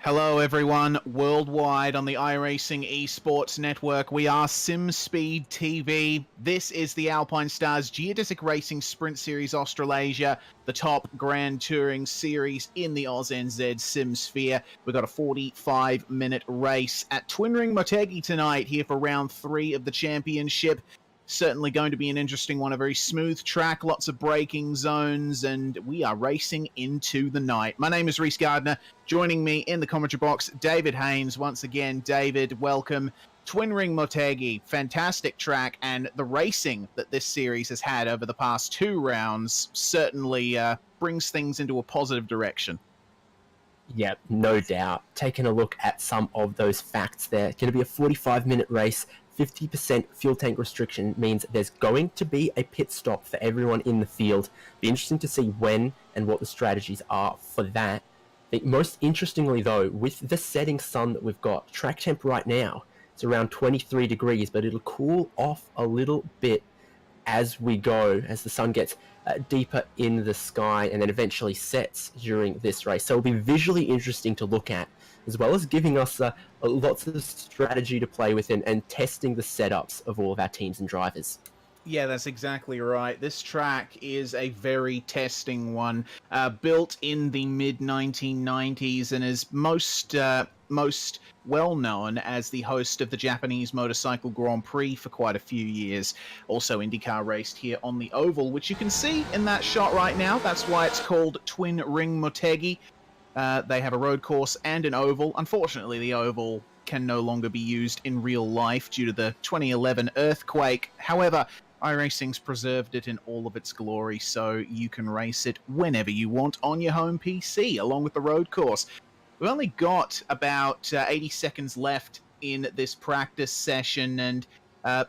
Hello, everyone, worldwide on the iRacing Esports Network. We are SimSpeed TV. This is the Alpinestars Geodesic Racing Sprint Series Australasia, the top Grand Touring series in the AusNZ SimSphere. We've got a 45-minute race at Twin Ring Motegi tonight, here for round 3 of the championship. Certainly going to be an interesting one, a very smooth track, lots of braking zones, and we are racing into the night. My name is Reese Gardner. Joining me in the commentary box, David Haynes. Once again, David, welcome. Twin Ring Motegi, fantastic track, and the racing that this series has had over the past 2 rounds certainly brings things into a positive direction. Yeah, no doubt. Taking a look at some of those facts there. It's going to be a 45-minute race. 50% fuel tank restriction means there's going to be a pit stop for everyone in the field. Be interesting to see when and what the strategies are for that. I think most interestingly though, with the setting sun that we've got, track temp right now, it's around 23 degrees, but it'll cool off a little bit as we go, as the sun gets deeper in the sky and then eventually sets during this race. So it'll be visually interesting to look at, as well as giving us lots of strategy to play with and testing the setups of all of our teams and drivers. Yeah, that's exactly right. This track is a very testing one, built in the mid-1990s and is most well known as the host of the Japanese Motorcycle Grand Prix for quite a few years. Also IndyCar raced here on the oval, which you can see in that shot right now. That's why it's called Twin Ring Motegi. They have a road course and an oval. Unfortunately, the oval can no longer be used in real life due to the 2011 earthquake. However, iRacing's preserved it in all of its glory, so you can race it whenever you want on your home PC, along with the road course. We've only got about 80 seconds left in this practice session, and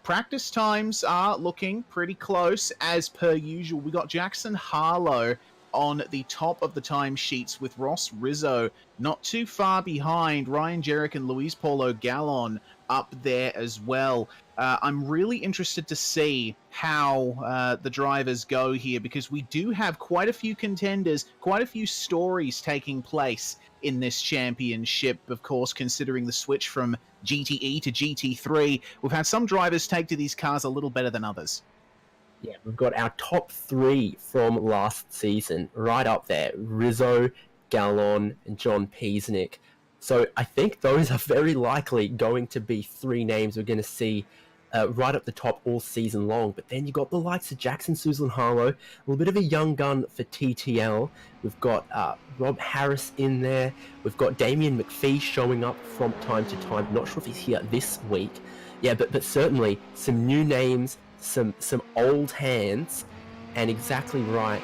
practice times are looking pretty close as per usual. We got Jackson Harlow on the top of the timesheets with Ross Rizzo not too far behind. Ryan Jerrick and Luis Paulo Gallon up there as well. I'm really interested to see how the drivers go here, because we do have quite a few contenders, quite a few stories taking place in this championship, of course, considering the switch from GTE to GT3. We've had some drivers take to these cars a little better than others. Yeah, we've got our top 3 from last season right up there. Rizzo, Gallon, and John Peasnick. So I think those are very likely going to be 3 names we're going to see right up the top all season long. But then you've got the likes of Jackson Suzlin Harlow, a little bit of a young gun for TTL. We've got Rob Harris in there. We've got Damien McPhee showing up from time to time. Not sure if he's here this week. Yeah, but certainly some new names, some old hands, and exactly right.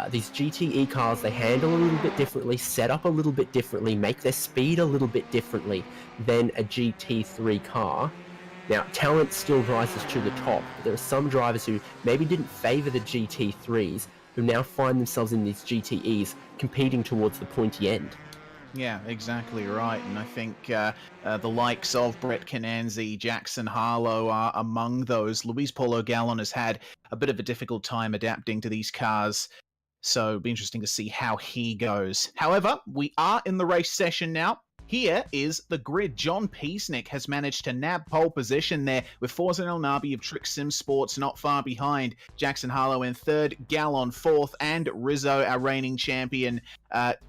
These GTE cars, they handle a little bit differently, set up a little bit differently, make their speed a little bit differently than a GT3 car. Now, talent still rises to the top, but there are some drivers who maybe didn't favour the GT3s, who now find themselves in these GTEs competing towards the pointy end. Yeah, exactly right. And I think the likes of Brett Cananzi, Jackson Harlow are among those. Luis Paulo Gallon has had a bit of a difficult time adapting to these cars, so it'll be interesting to see how he goes. However, we are in the race session now. Here is the grid. John Peasnick has managed to nab pole position there, with Forza El Nabi of Trick Sim Sports not far behind. Jackson Harlow in 3rd, Gallon 4th, and Rizzo, our reigning champion,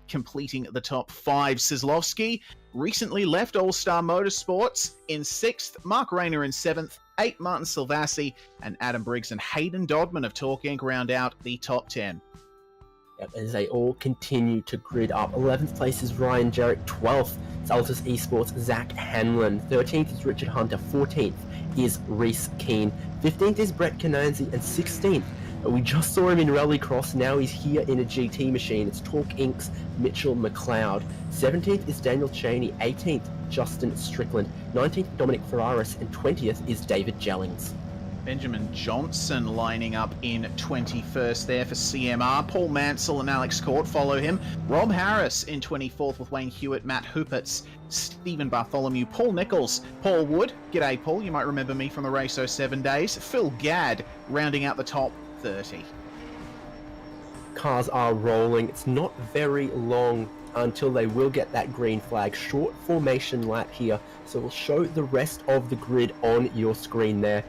completing the top 5. Cislovsky recently left All-Star Motorsports in 6th, Mark Rayner in 7th, 8th Martin Silvassi, and Adam Briggs and Hayden Dodman of Talk Inc. round out the top 10. As they all continue to grid up. 11th place is Ryan Jarrett, 12th is Altus Esports Zach Hanlon, 13th is Richard Hunter, 14th is Reese Keane, 15th is Brett Cananzi, and 16th, we just saw him in Rallycross, now he's here in a GT machine, it's Talk Inc.'s Mitchell McLeod, 17th is Daniel Cheney, 18th Justin Strickland, 19th Dominic Ferraris, and 20th is David Jellings. Benjamin Johnson lining up in 21st there for CMR. Paul Mansell and Alex Court follow him. Rob Harris in 24th with Wayne Hewitt, Matt Huppertz, Stephen Bartholomew, Paul Nichols, Paul Wood. G'day, Paul. You might remember me from the Race 07 days. Phil Gadd rounding out the top 30. Cars are rolling. It's not very long until they will get that green flag. Short formation lap here, so we'll show the rest of the grid on your screen there.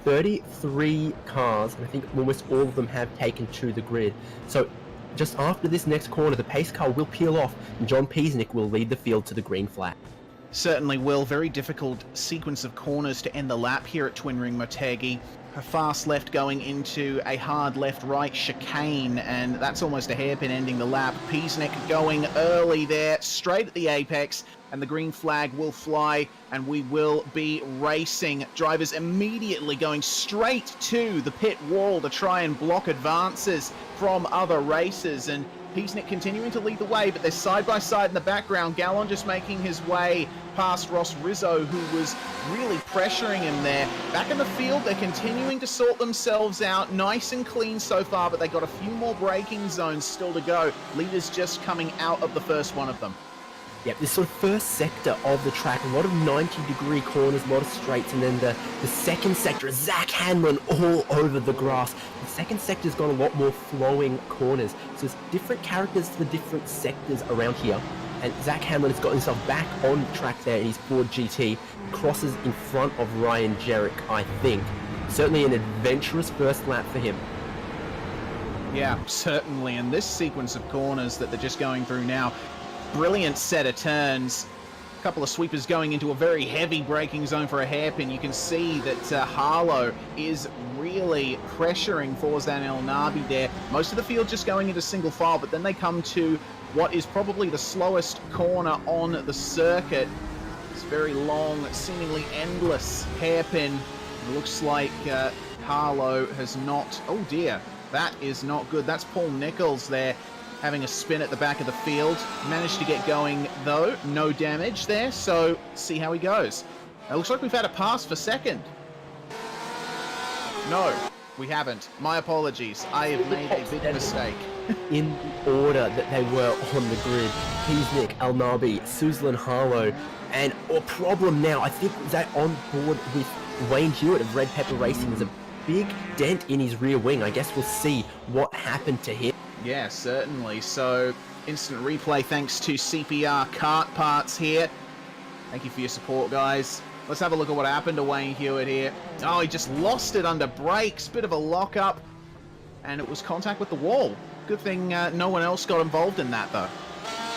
33 cars, and I think almost all of them have taken to the grid. So just after this next corner, the pace car will peel off, and John Peasnick will lead the field to the green flag. Certainly will. Very difficult sequence of corners to end the lap here at Twin Ring Motegi. A fast left going into a hard left-right chicane, and that's almost a hairpin ending the lap. Peasnick going early there, straight at the apex, and the green flag will fly, and we will be racing. Drivers immediately going straight to the pit wall to try and block advances from other racers, and Peasnick continuing to lead the way, but they're side by side in the background. Gallon just making his way past Ross Rizzo, who was really pressuring him there. Back in the field, they're continuing to sort themselves out. Nice and clean so far, but they got a few more braking zones still to go. Leaders just coming out of the first one of them. Yep, this sort of first sector of the track, a lot of 90-degree corners, a lot of straights, and then the second sector, Zach Hanlon all over the grass. The second sector's got a lot more flowing corners, so there's different characters to the different sectors around here. And Zach Hanlon has got himself back on track there in his Ford GT, crosses in front of Ryan Jerrick, I think. Certainly an adventurous first lap for him. Yeah, certainly, and this sequence of corners that they're just going through now, brilliant set of turns. A couple of sweepers going into a very heavy braking zone for a hairpin. You can see that Harlow is really pressuring Forzan El Nabi there. Most of the field just going into single file, but then they come to what is probably the slowest corner on the circuit. It's very long, seemingly endless hairpin. It looks like Harlow has not... Oh dear, that is not good. That's Paul Nichols there, having a spin at the back of the field. Managed to get going, though. No damage there, so see how he goes. It looks like we've had a pass for second. No, we haven't. My apologies. I have made a big mistake. In the order that they were on the grid, Peasnick, El Nabi, Suzlin, Harlow, and a problem now, I think that on board with Wayne Hewitt of Red Pepper Racing. There's a big dent in his rear wing. I guess we'll see what happened to him. Yeah, certainly. So, instant replay thanks to CPR Kart Parts here. Thank you for your support, guys. Let's have a look at what happened to Wayne Hewitt here. Oh, he just lost it under brakes. Bit of a lock-up. And it was contact with the wall. Good thing no one else got involved in that, though.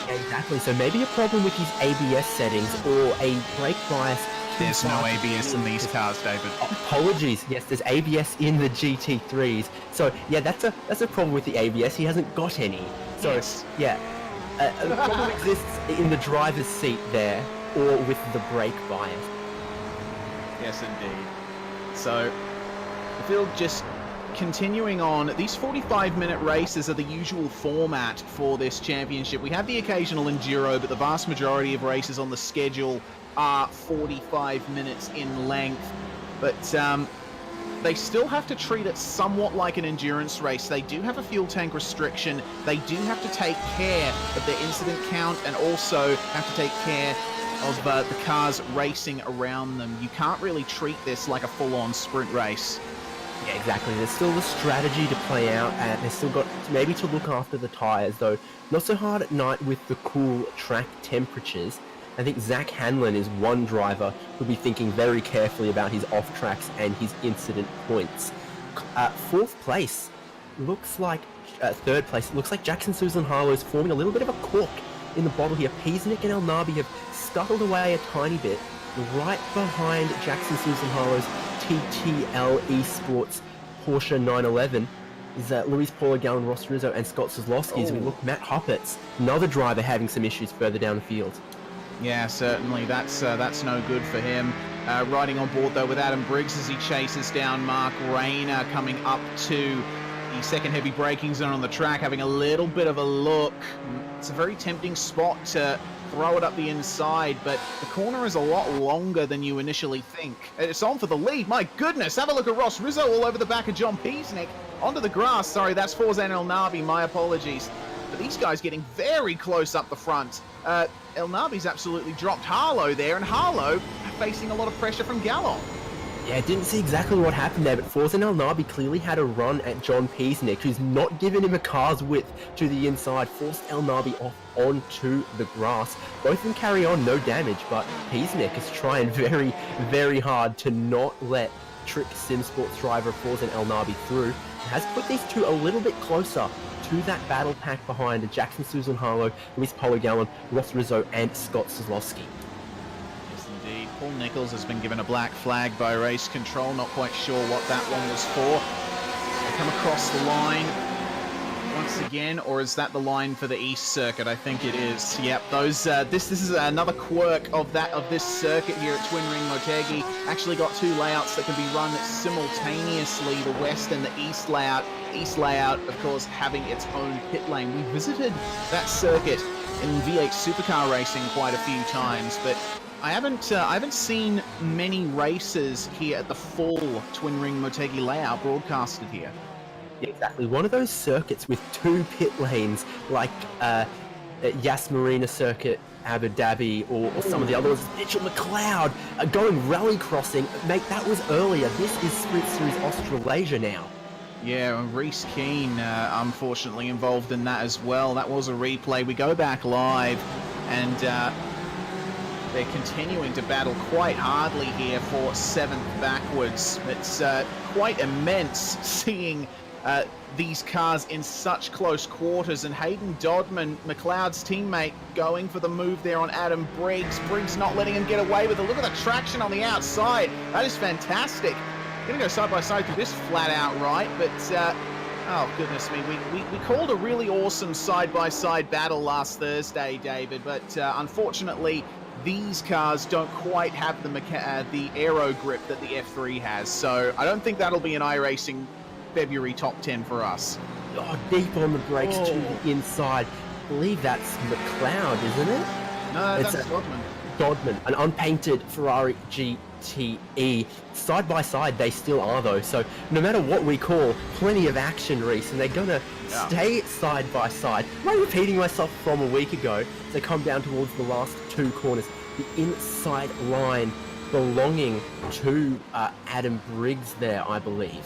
Yeah, exactly. So maybe a problem with his ABS settings or a brake bias. There's no ABS in these cars, David. Apologies. Yes, there's ABS in the GT3s. So yeah, that's a problem with the ABS. He hasn't got any. So yes. Yeah, the problem exists in the driver's seat there or with the brake bias. Yes, indeed. So the field just continuing on. These 45-minute races are the usual format for this championship. We have the occasional enduro, but the vast majority of races on the schedule are 45 minutes in length. But they still have to treat it somewhat like an endurance race. They do have a fuel tank restriction. They do have to take care of their incident count and also have to take care of the cars racing around them. You can't really treat this like a full-on sprint race. Yeah, exactly. There's still the strategy to play out, and they've still got maybe to look after the tyres, though not so hard at night with the cool track temperatures. I think Zach Hanlon is one driver who'll be thinking very carefully about his off-tracks and his incident points. Fourth place looks like... third place looks like Jackson Susan Harlow's forming a little bit of a cork in the bottle here. Peasnick and El Nabi have scuttled away a tiny bit. Right behind Jackson Susan Harlow's TTL Esports Porsche 911 is Luis Paula Gallon, Ross Rizzo and Scott Kozlowski. As we look, Matt Huppets, another driver having some issues further down the field. Yeah, certainly. That's no good for him. Riding on board, though, with Adam Briggs as he chases down Mark Rayner, coming up to the second heavy braking zone on the track, having a little bit of a look. It's a very tempting spot to throw it up the inside, but the corner is a lot longer than you initially think. It's on for the lead. My goodness, have a look at Ross Rizzo all over the back of John Peasnick. Onto the grass. Sorry, that's Forzan El Nabi. My apologies. But these guys getting very close up the front. El Nabi's absolutely dropped Harlow there, and Harlow facing a lot of pressure from Gallon. Yeah, didn't see exactly what happened there, but Forzen El Nabi clearly had a run at John Peasnick, who's not given him a car's width to the inside, forced El Nabi off onto the grass. Both of them carry on, no damage, but Peasnick is trying very, very hard to not let Trick SimSports driver Forzen El Nabi through. It has put these two a little bit closer to that battle pack behind Jackson Susan Harlow, Luis Polo Gallon, Ross Rizzo, and Scott Kozlowski. Indeed. Paul Nichols has been given a black flag by race control. Not quite sure what that one was for. They come across the line once again, or is that the line for the East Circuit? I think it is. Yep, those. This is another quirk of this circuit here at Twin Ring Motegi. Actually got two layouts that can be run simultaneously: the West and the East layout. East layout, of course, having its own pit lane. We visited that circuit in V8 Supercar racing quite a few times, but I haven't seen many races here at the full Twin Ring Motegi layout broadcasted here. Exactly, one of those circuits with two pit lanes, like Yas Marina Circuit, Abu Dhabi, or some of the other ones. Mitchell McLeod going rally crossing. Mate, that was earlier. This is Sprint Series Australasia now. Yeah, Reese Keane, unfortunately, involved in that as well. That was a replay. We go back live, and they're continuing to battle quite hardly here for 7th backwards. It's quite immense seeing these cars in such close quarters, and Hayden Dodman, McLeod's teammate, going for the move there on Adam Briggs. Briggs not letting him get away with it. Look at the traction on the outside. That is fantastic. Gonna go side by side through this flat out right, but oh goodness me, we called a really awesome side by side battle last Thursday, David, but unfortunately these cars don't quite have the aero grip that the F3 has, so I don't think that'll be an iRacing February top 10 for us. Oh, deep on the brakes to the inside. I believe that's McLeod, isn't it? No, that's Dodman. Dodman, an unpainted Ferrari GTE. Side by side, they still are though. So no matter what we call, plenty of action, Reese, and they're gonna stay side by side. I'm repeating myself from a week ago. They come down towards the last two corners. The inside line belonging to Adam Briggs there, I believe.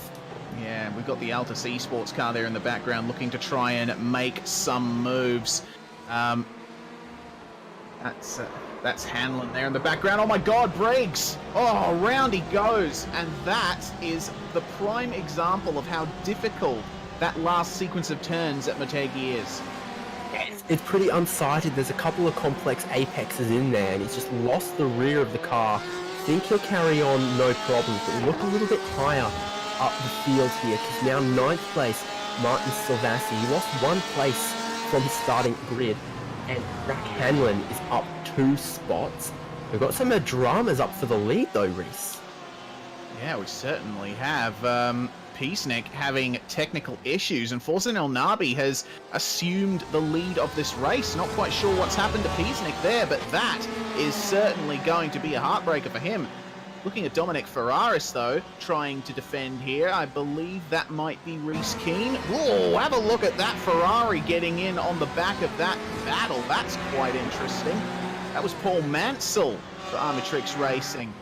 Yeah, we've got the Altus Esports car there in the background looking to try and make some moves. That's Hanlon there in the background. Oh my God, Briggs! Oh, round he goes. And that is the prime example of how difficult that last sequence of turns at Motegi is. It's pretty unsighted. There's a couple of complex apexes in there, and he's just lost the rear of the car. Think he'll carry on no problems, but look a little bit higher up the field here, because now 9th place, Martin Silvassi. He lost 1 place from his starting grid, and Rack Hanlon is up 2 spots. We've got some dramas up for the lead though, Reese. Yeah, we certainly have. Peasnick having technical issues, and Forzen El Nabi has assumed the lead of this race. Not quite sure what's happened to Peasnick there, but that is certainly going to be a heartbreaker for him. Looking at Dominic Ferraris, though, trying to defend here. I believe that might be Reese Keane. Whoa, have a look at that Ferrari getting in on the back of that battle. That's quite interesting. That was Paul Mansell for Armatrix Racing.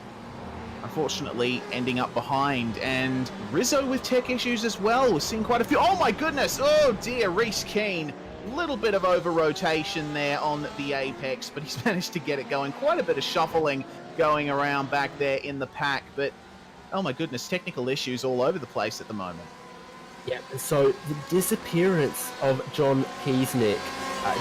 Unfortunately, ending up behind. And Rizzo with tech issues as well. We're seeing quite a few. Oh my goodness! Oh dear, Reese Keane. Little bit of over-rotation there on the apex, but he's managed to get it going. Quite a bit of shuffling going around back there in the pack, but oh my goodness, technical issues all over the place at the moment. Yeah, and so the disappearance of John Peasnick,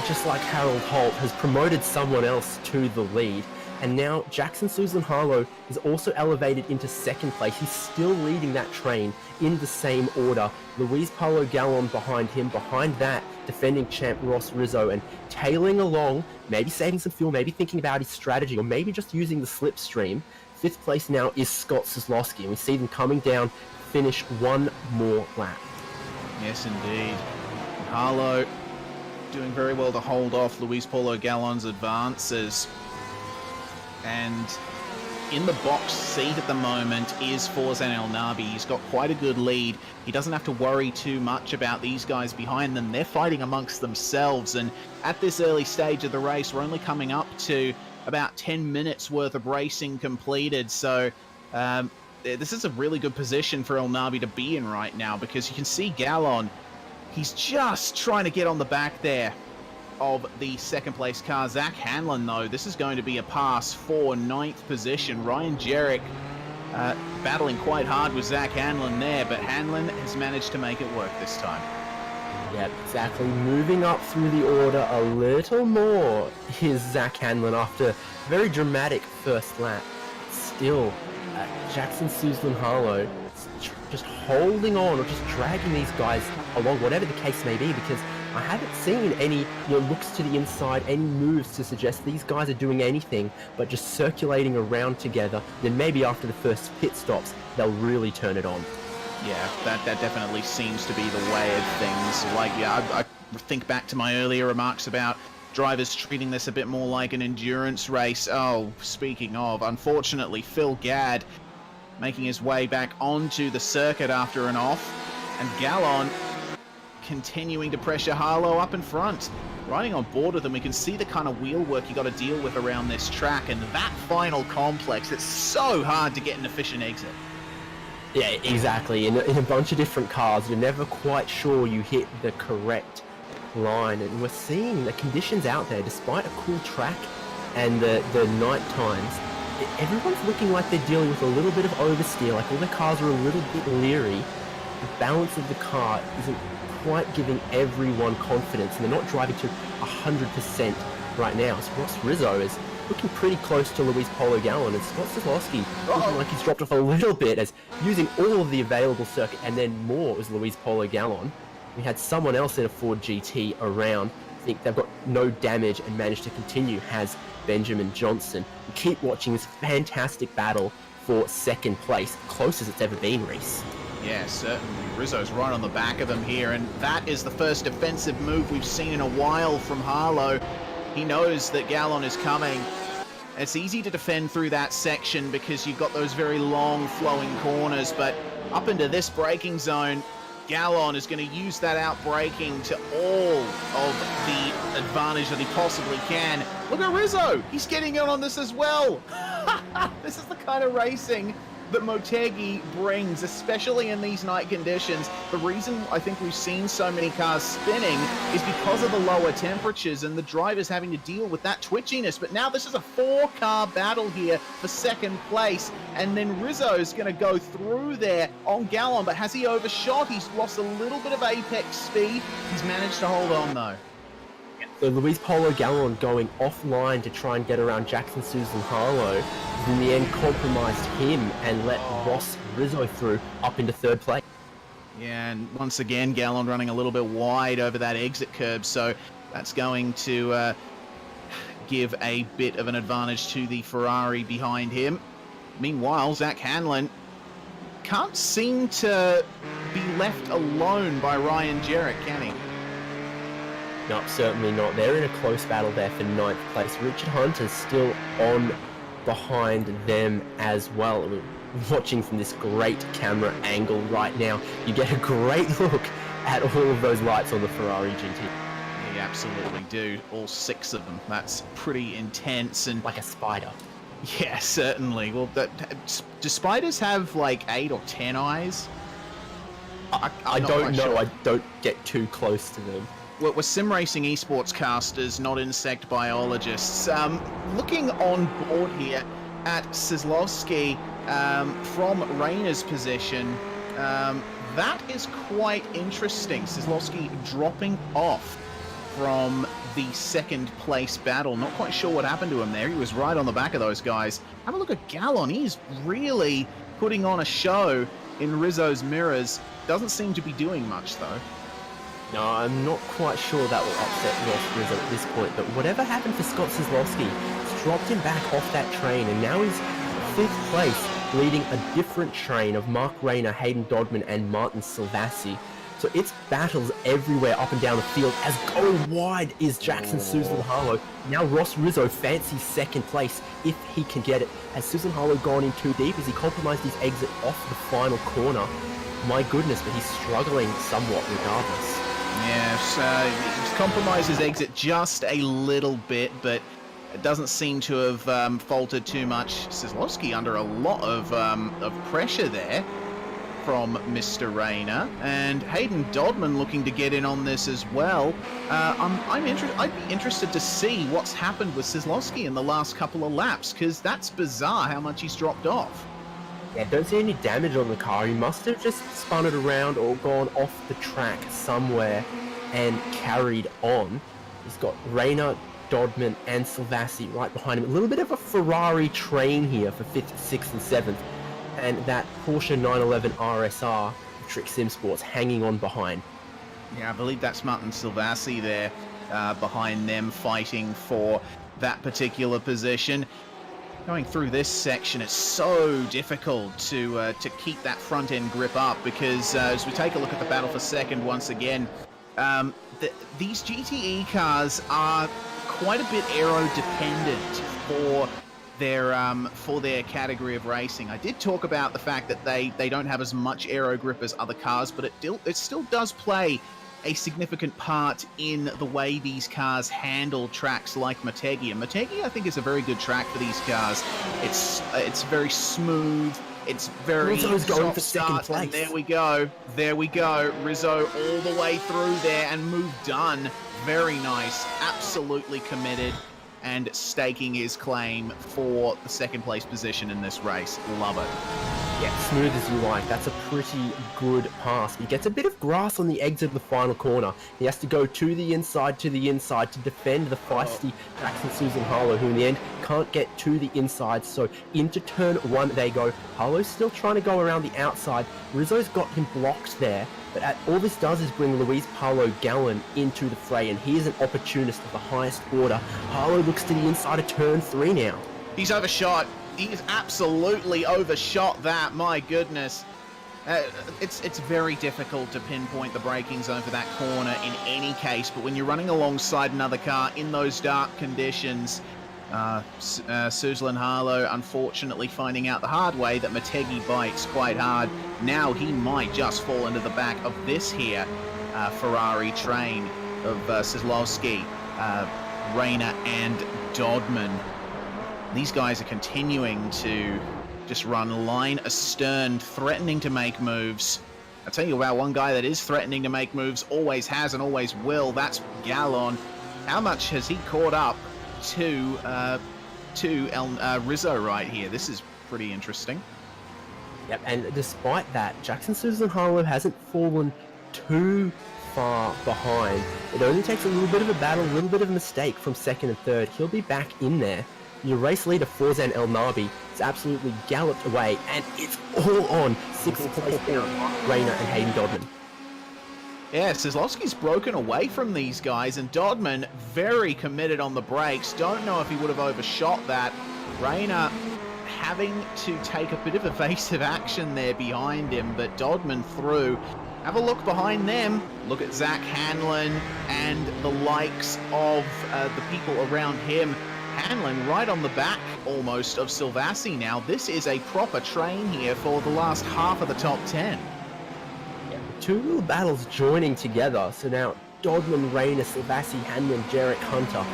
just like Harold Holt, has promoted someone else to the lead. And now Jackson Susan Harlow is also elevated into 2nd place. He's still leading that train in the same order. Luis Paulo Gallon behind him. Behind that, defending champ Ross Rizzo, and tailing along, maybe saving some fuel, maybe thinking about his strategy, or maybe just using the slipstream. 5th place now is Scott Kozlowski, and we see them coming down, finish 1 more lap. Yes, indeed. Harlow doing very well to hold off Luis Paulo Gallon's advances. And in the box seat at the moment is Forzen El Nabi. He's got quite a good lead. He doesn't have to worry too much about these guys behind them. They're fighting amongst themselves. And at this early stage of the race, we're only coming up to about 10 minutes worth of racing completed. So this is a really good position for El Navi to be in right now, because you can see Gallon, he's just trying to get on the back there of the second place car. Zach Hanlon, though, this is going to be a pass for 9th position. Ryan Jerrick battling quite hard with Zach Hanlon there, but Hanlon has managed to make it work this time. Yeah, exactly. Moving up through the order a little more is Zach Hanlon after a very dramatic first lap. Still, Jackson Suzlin Harlow just holding on or just dragging these guys along, whatever the case may be, because I haven't seen any looks to the inside, any moves to suggest these guys are doing anything but just circulating around together. Then maybe after the first pit stops, they'll really turn it on. Yeah, that definitely seems to be the way of things. Like, yeah, I think back to my earlier remarks about drivers treating this a bit more like an endurance race. Oh, speaking of, unfortunately, Phil Gadd making his way back onto the circuit after an off, and Gallon continuing to pressure Harlow up in front. Riding on board with him, we can see the kind of wheel work you got to deal with around this track, and that final complex, it's so hard to get an efficient exit. Yeah, exactly. In a bunch of different cars, you're never quite sure you hit the correct line, and we're seeing the conditions out there, despite a cool track and the night times, everyone's looking like they're dealing with a little bit of oversteer, like all the cars are a little bit leery. The balance of the car isn't quite giving everyone confidence, and they're not driving to 100% right now. So Ross Rizzo is looking pretty close to Luis Polo Gallon, and Scott Zylowski looking like he's dropped off a little bit, as using all of the available circuit and then more as Luis Polo Gallon. We had someone else in a Ford GT around. I think they've got no damage and managed to continue, has Benjamin Johnson. We keep watching this fantastic battle for second place, close as it's ever been, Reese. Yeah, certainly. Rizzo's right on the back of him here, and that is the first defensive move we've seen in a while from Harlow. He knows that Gallon is coming. It's easy to defend through that section because you've got those very long flowing corners, but up into this braking zone, Gallon is going to use that out braking to all of the advantage that he possibly can. Look at Rizzo! He's getting in on this as well! This is the kind of racing that Motegi brings, especially in these night conditions. The reason I think we've seen so many cars spinning is because of the lower temperatures and the drivers having to deal with that twitchiness. But now this is a 4-car battle here for second place, and then Rizzo's going to go through there on Gallon, but has he overshot? He's lost a little bit of apex speed. He's managed to hold on though. So Luis Polo Gallon going offline to try and get around Jackson Suzlin Harlow, in the end compromised him and let Ross Rizzo through up into third place. Yeah, and once again, Gallon running a little bit wide over that exit curb, so that's going to give a bit of an advantage to the Ferrari behind him. Meanwhile, Zach Hanlon can't seem to be left alone by Ryan Jerrick, can he? No, certainly not. They're in a close battle there for 9th place. Richard Hunt is still on behind them as well. We're watching from this great camera angle right now. You get a great look at all of those lights on the Ferrari GT. You absolutely do. All 6 of them. That's pretty intense. And like a spider. Yeah, certainly. Well, do spiders have like 8 or 10 eyes? I don't know. Sure. I don't get too close to them. We're sim racing esports casters, not insect biologists. Looking on board here at Kozlowski from Rayner's position, that is quite interesting. Kozlowski dropping off from the second place battle. Not quite sure what happened to him there. He was right on the back of those guys. Have a look at Gallon. He's really putting on a show in Rizzo's mirrors. Doesn't seem to be doing much though. No, I'm not quite sure that will upset Ross Rizzo at this point, but whatever happened for Scott Kozlowski, it's dropped him back off that train, and now he's 5th place, leading a different train of Mark Rayner, Hayden Dodman, and Martin Silvassi. So it's battles everywhere up and down the field, as going wide is Jackson Suzlin Harlow. Now Ross Rizzo fancies 2nd place if he can get it. Has Suzlin Harlow gone in too deep? Has he compromised his exit off the final corner? My goodness, but he's struggling somewhat regardless. Yes, he's compromised his exit just a little bit, but It doesn't seem to have faltered too much. Kozlowski under a lot of pressure there from Mr. Rayner, and Hayden Dodman looking to get in on this as well. I'd be interested to see what's happened with Kozlowski in the last couple of laps, because that's bizarre how much he's dropped off. Yeah, don't see any damage on the car. He must have just spun it around or gone off the track somewhere and carried on. He's got Rayner, Dodman and Silvassi right behind him. A little bit of a Ferrari train here for 5th, 6th and 7th. And that Porsche 911 RSR, Trick Sim Sports, hanging on behind. Yeah, I believe that's Martin Silvassi there behind them, fighting for that particular position. Going through this section, it's so difficult to keep that front end grip up, because as we take a look at the battle for second once again, these GTE cars are quite a bit aero dependent for their category of racing. I did talk about the fact that they don't have as much aero grip as other cars, but it still does play a significant part in the way these cars handle tracks like Motegi. And Motegi, I think, is a very good track for these cars. It's very smooth. It's very going for second place. And there we go. Rizzo all the way through there and move done. Very nice. Absolutely committed and staking his claim for the second place position in this race. Love it. Yeah, smooth as you like. That's a pretty good pass. He gets a bit of grass on the exit of the final corner. He has to go to the inside to defend the feisty Jackson Susan Harlow, who in the end can't get to the inside. So into turn one they go. Harlow's still trying to go around the outside. Rizzo's got him blocked there. But all this does is bring Luis Paulo Gallon into the fray, and he is an opportunist of the highest order. Harlow looks to the inside of turn 3 now. He's overshot. He's absolutely overshot that. My goodness. It's very difficult to pinpoint the braking zone for that corner in any case, but when you're running alongside another car in those dark conditions, Suzlin Harlow unfortunately finding out the hard way that Motegi bites quite hard. Now he might just fall into the back of this here Ferrari train of Kozlowski, Rayner and Dodman. These guys are continuing to just run line astern, threatening to make moves. I'll tell you about one guy that is threatening to make moves, always has and always will. That's Gallon. How much has he caught up to Rizzo right here? This is pretty interesting. Yep, and despite that, Jackson Susan Harlow hasn't fallen too far behind. It only takes a little bit of a battle, a little bit of a mistake from second and third. He'll be back in there. Your race leader, Forzan El Nabi, has absolutely galloped away, and it's all on 6th place now, Rayner and Hayden Dodman. Yeah, Kozlowski's broken away from these guys, and Dodman very committed on the brakes. Don't know if he would have overshot that. Rayner having to take a bit of evasive action there behind him, but Dodman through. Have a look behind them. Look at Zach Hanlon and the likes of the people around him. Hanlon right on the back almost of Silvassi now. This is a proper train here for the last half of the top 10. Yeah, two little battles joining together. So now Dodman, Rayner, Silvassi, Hanlon, Jarek Hunter,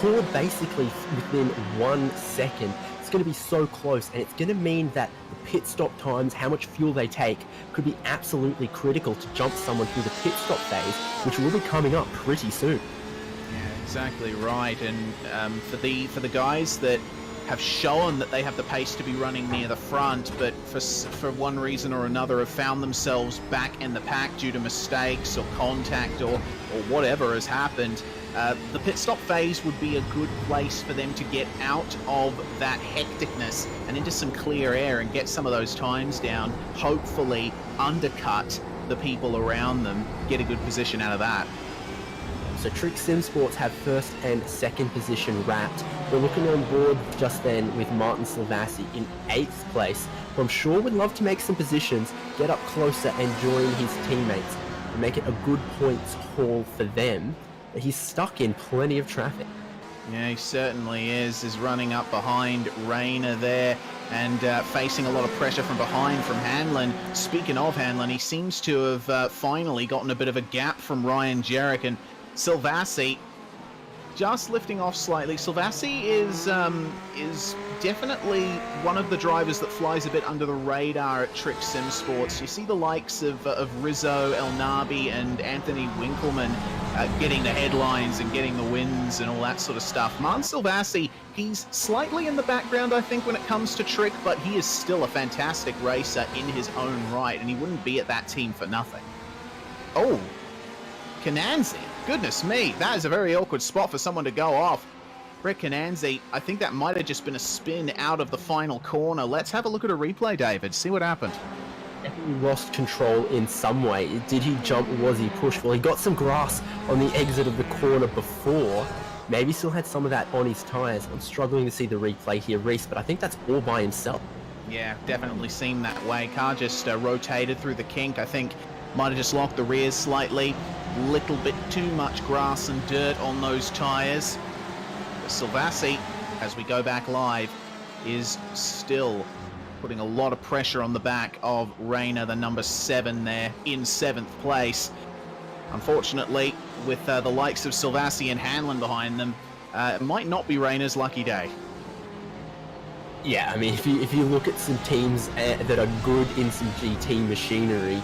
all basically within 1 second. It's going to be so close, and it's going to mean that the pit stop times, how much fuel they take, could be absolutely critical to jump someone through the pit stop phase, which will be coming up pretty soon. Exactly right, and for the guys that have shown that they have the pace to be running near the front, but for one reason or another have found themselves back in the pack due to mistakes or contact or whatever has happened, the pit stop phase would be a good place for them to get out of that hecticness and into some clear air and get some of those times down, hopefully undercut the people around them, get a good position out of that. So Trick Sim Sports have first and second position wrapped. We're looking on board just then with Martin Silvassi in 8th place. Who I'm sure would love to make some positions, get up closer and join his teammates and make it a good points haul for them. But he's stuck in plenty of traffic. Yeah, he certainly is. Is running up behind Rayner there and facing a lot of pressure from behind from Hanlon. Speaking of Hanlon, he seems to have finally gotten a bit of a gap from Ryan Jarek, and Silvassi just lifting off slightly. Silvassi is definitely one of the drivers that flies a bit under the radar at Trick Sim Sports. You see the likes of Rizzo, El Nabi, and Anthony Winkleman getting the headlines and getting the wins and all that sort of stuff. Martin Silvassi, he's slightly in the background, I think, when it comes to Trick, but he is still a fantastic racer in his own right, and he wouldn't be at that team for nothing. Oh, Cananzi. Goodness me, that is a very awkward spot for someone to go off. Brett Cananzi, I think that might have just been a spin out of the final corner. Let's have a look at a replay, David, see what happened. Definitely lost control in some way. Did he jump or was he pushed? Well, he got some grass on the exit of the corner before. Maybe still had some of that on his tyres. I'm struggling to see the replay here, Reese, but I think that's all by himself. Yeah, definitely seemed that way. Car just rotated through the kink. I think might have just locked the rears slightly. Little bit too much grass and dirt on those tyres. Silvassi, as we go back live, is still putting a lot of pressure on the back of Rayner, the number 7 there, in 7th place. Unfortunately, with the likes of Silvassi and Hanlon behind them, it might not be Rayner's lucky day. Yeah, I mean, if you look at some teams that are good in some GT machinery,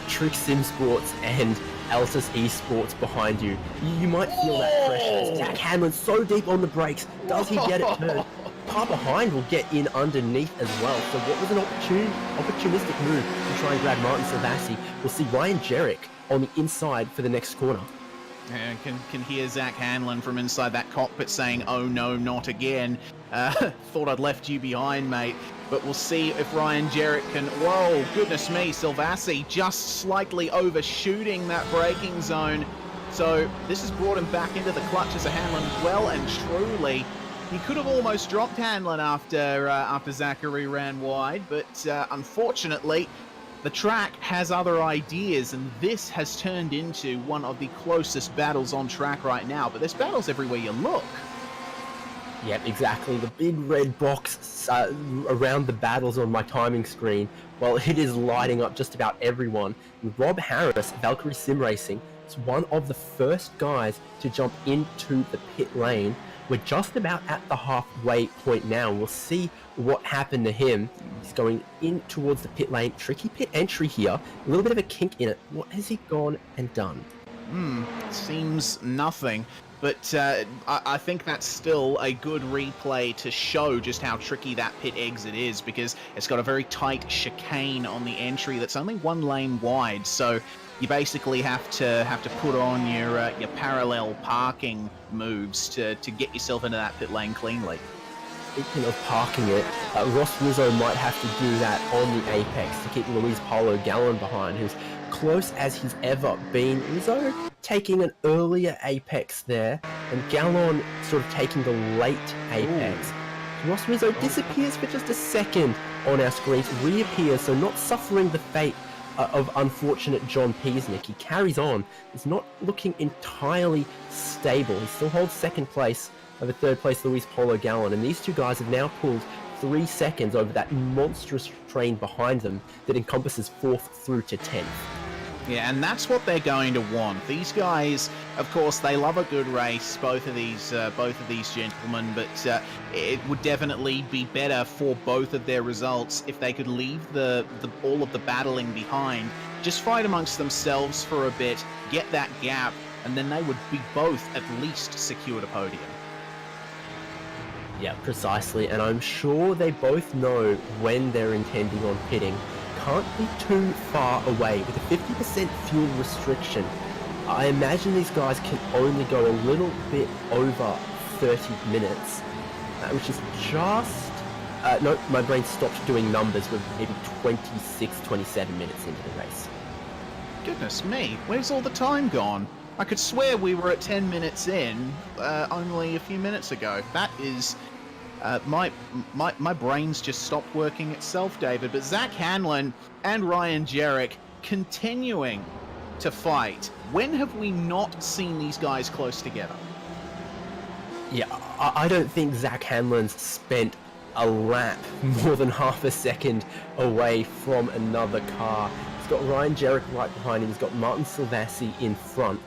Trick Sim Sports and Altus Esports behind you, you might feel that pressure. Zach Hanlon so deep on the brakes. Does he get it turned? Car behind will get in underneath as well. So what was an opportunistic move to try and grab Martin Silvassi? We'll see Ryan Jerrick on the inside for the next corner. And can hear Zach Hanlon from inside that cockpit saying, "Oh no, not again. Thought I'd left you behind, mate." But we'll see if Ryan Jerrick can... Whoa, goodness me, Silvassi just slightly overshooting that braking zone. So this has brought him back into the clutches of Hanlon well and truly. He could have almost dropped Hanlon after Zachary ran wide, but unfortunately, the track has other ideas, and this has turned into one of the closest battles on track right now. But there's battles everywhere you look. Yep, exactly. The big red box around the battles on my timing screen, well, it is lighting up just about everyone. And Rob Harris, Valkyrie Sim Racing, is one of the first guys to jump into the pit lane. We're just about at the halfway point now. We'll see what happened to him. He's going in towards the pit lane. Tricky pit entry here. A little bit of a kink in it. What has he gone and done? Seems nothing. But I think that's still a good replay to show just how tricky that pit exit is, because it's got a very tight chicane on the entry that's only 1 lane wide. So you basically have to put on your parallel parking moves to get yourself into that pit lane cleanly. Speaking of parking it, Ross Rizzo might have to do that on the apex to keep Luis Paulo Gallon behind, who's close as he's ever been. Rizzo taking an earlier apex there, and Gallon sort of taking the late apex. Ross Rizzo disappears for just a second on our screens, reappears, so not suffering the fate of unfortunate John Peasnick. He carries on. He's not looking entirely stable. He still holds 2nd place over 3rd place Luis Paulo Gallon, and these two guys have now pulled 3 seconds over that monstrous train behind them that encompasses 4th through to 10th. Yeah, and that's what they're going to want. These guys, of course, they love a good race, both of these gentlemen, but it would definitely be better for both of their results if they could leave all of the battling behind, just fight amongst themselves for a bit, get that gap, and then they would be both at least secured a podium. Yeah, precisely, and I'm sure they both know when they're intending on pitting. Can't be too far away. With a 50% fuel restriction, I imagine these guys can only go a little bit over 30 minutes, which is just... no, my brain stopped doing numbers. We're maybe 26, 27 minutes into the race. Goodness me, where's all the time gone? I could swear we were at 10 minutes in only a few minutes ago. That is... my brain's just stopped working itself, David. But Zach Hanlon and Ryan Jerrick continuing to fight. When have we not seen these guys close together? Yeah, I don't think Zach Hanlon's spent a lap more than half a second away from another car. He's got Ryan Jerrick right behind him. He's got Martin Silvassi in front.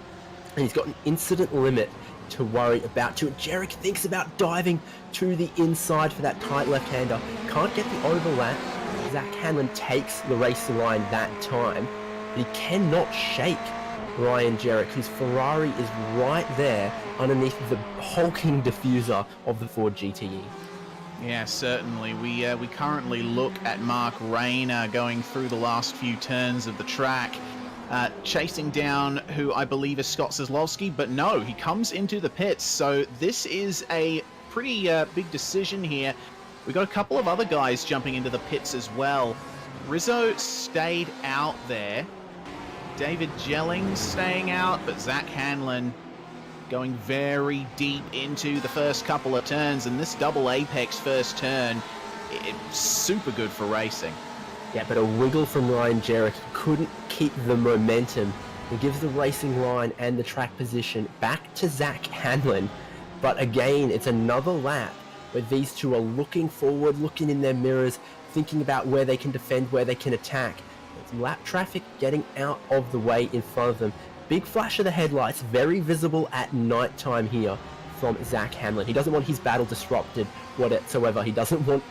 And he's got an incident limit to worry about too. Jarek thinks about diving to the inside for that tight left-hander. Can't get the overlap. Zach Hanlon takes the racing line that time, but he cannot shake Ryan Jarek, whose Ferrari is right there underneath the hulking diffuser of the Ford GTE. Yeah, certainly. We currently look at Mark Rayner going through the last few turns of the track, chasing down who I believe is Scott Kozlowski, but no, he comes into the pits. So this is a pretty big decision here. We got a couple of other guys jumping into the pits as well. Rizzo stayed out there. David Jellings staying out, but Zach Hanlon going very deep into the first couple of turns, and this double apex first turn, it's super good for racing. Yeah, but a wiggle from Ryan Jarek couldn't keep the momentum. He gives the racing line and the track position back to Zach Hanlon. But again, it's another lap where these two are looking forward, looking in their mirrors, thinking about where they can defend, where they can attack. It's lap traffic getting out of the way in front of them. Big flash of the headlights, very visible at night time here from Zach Hanlon. He doesn't want his battle disrupted whatsoever. He doesn't want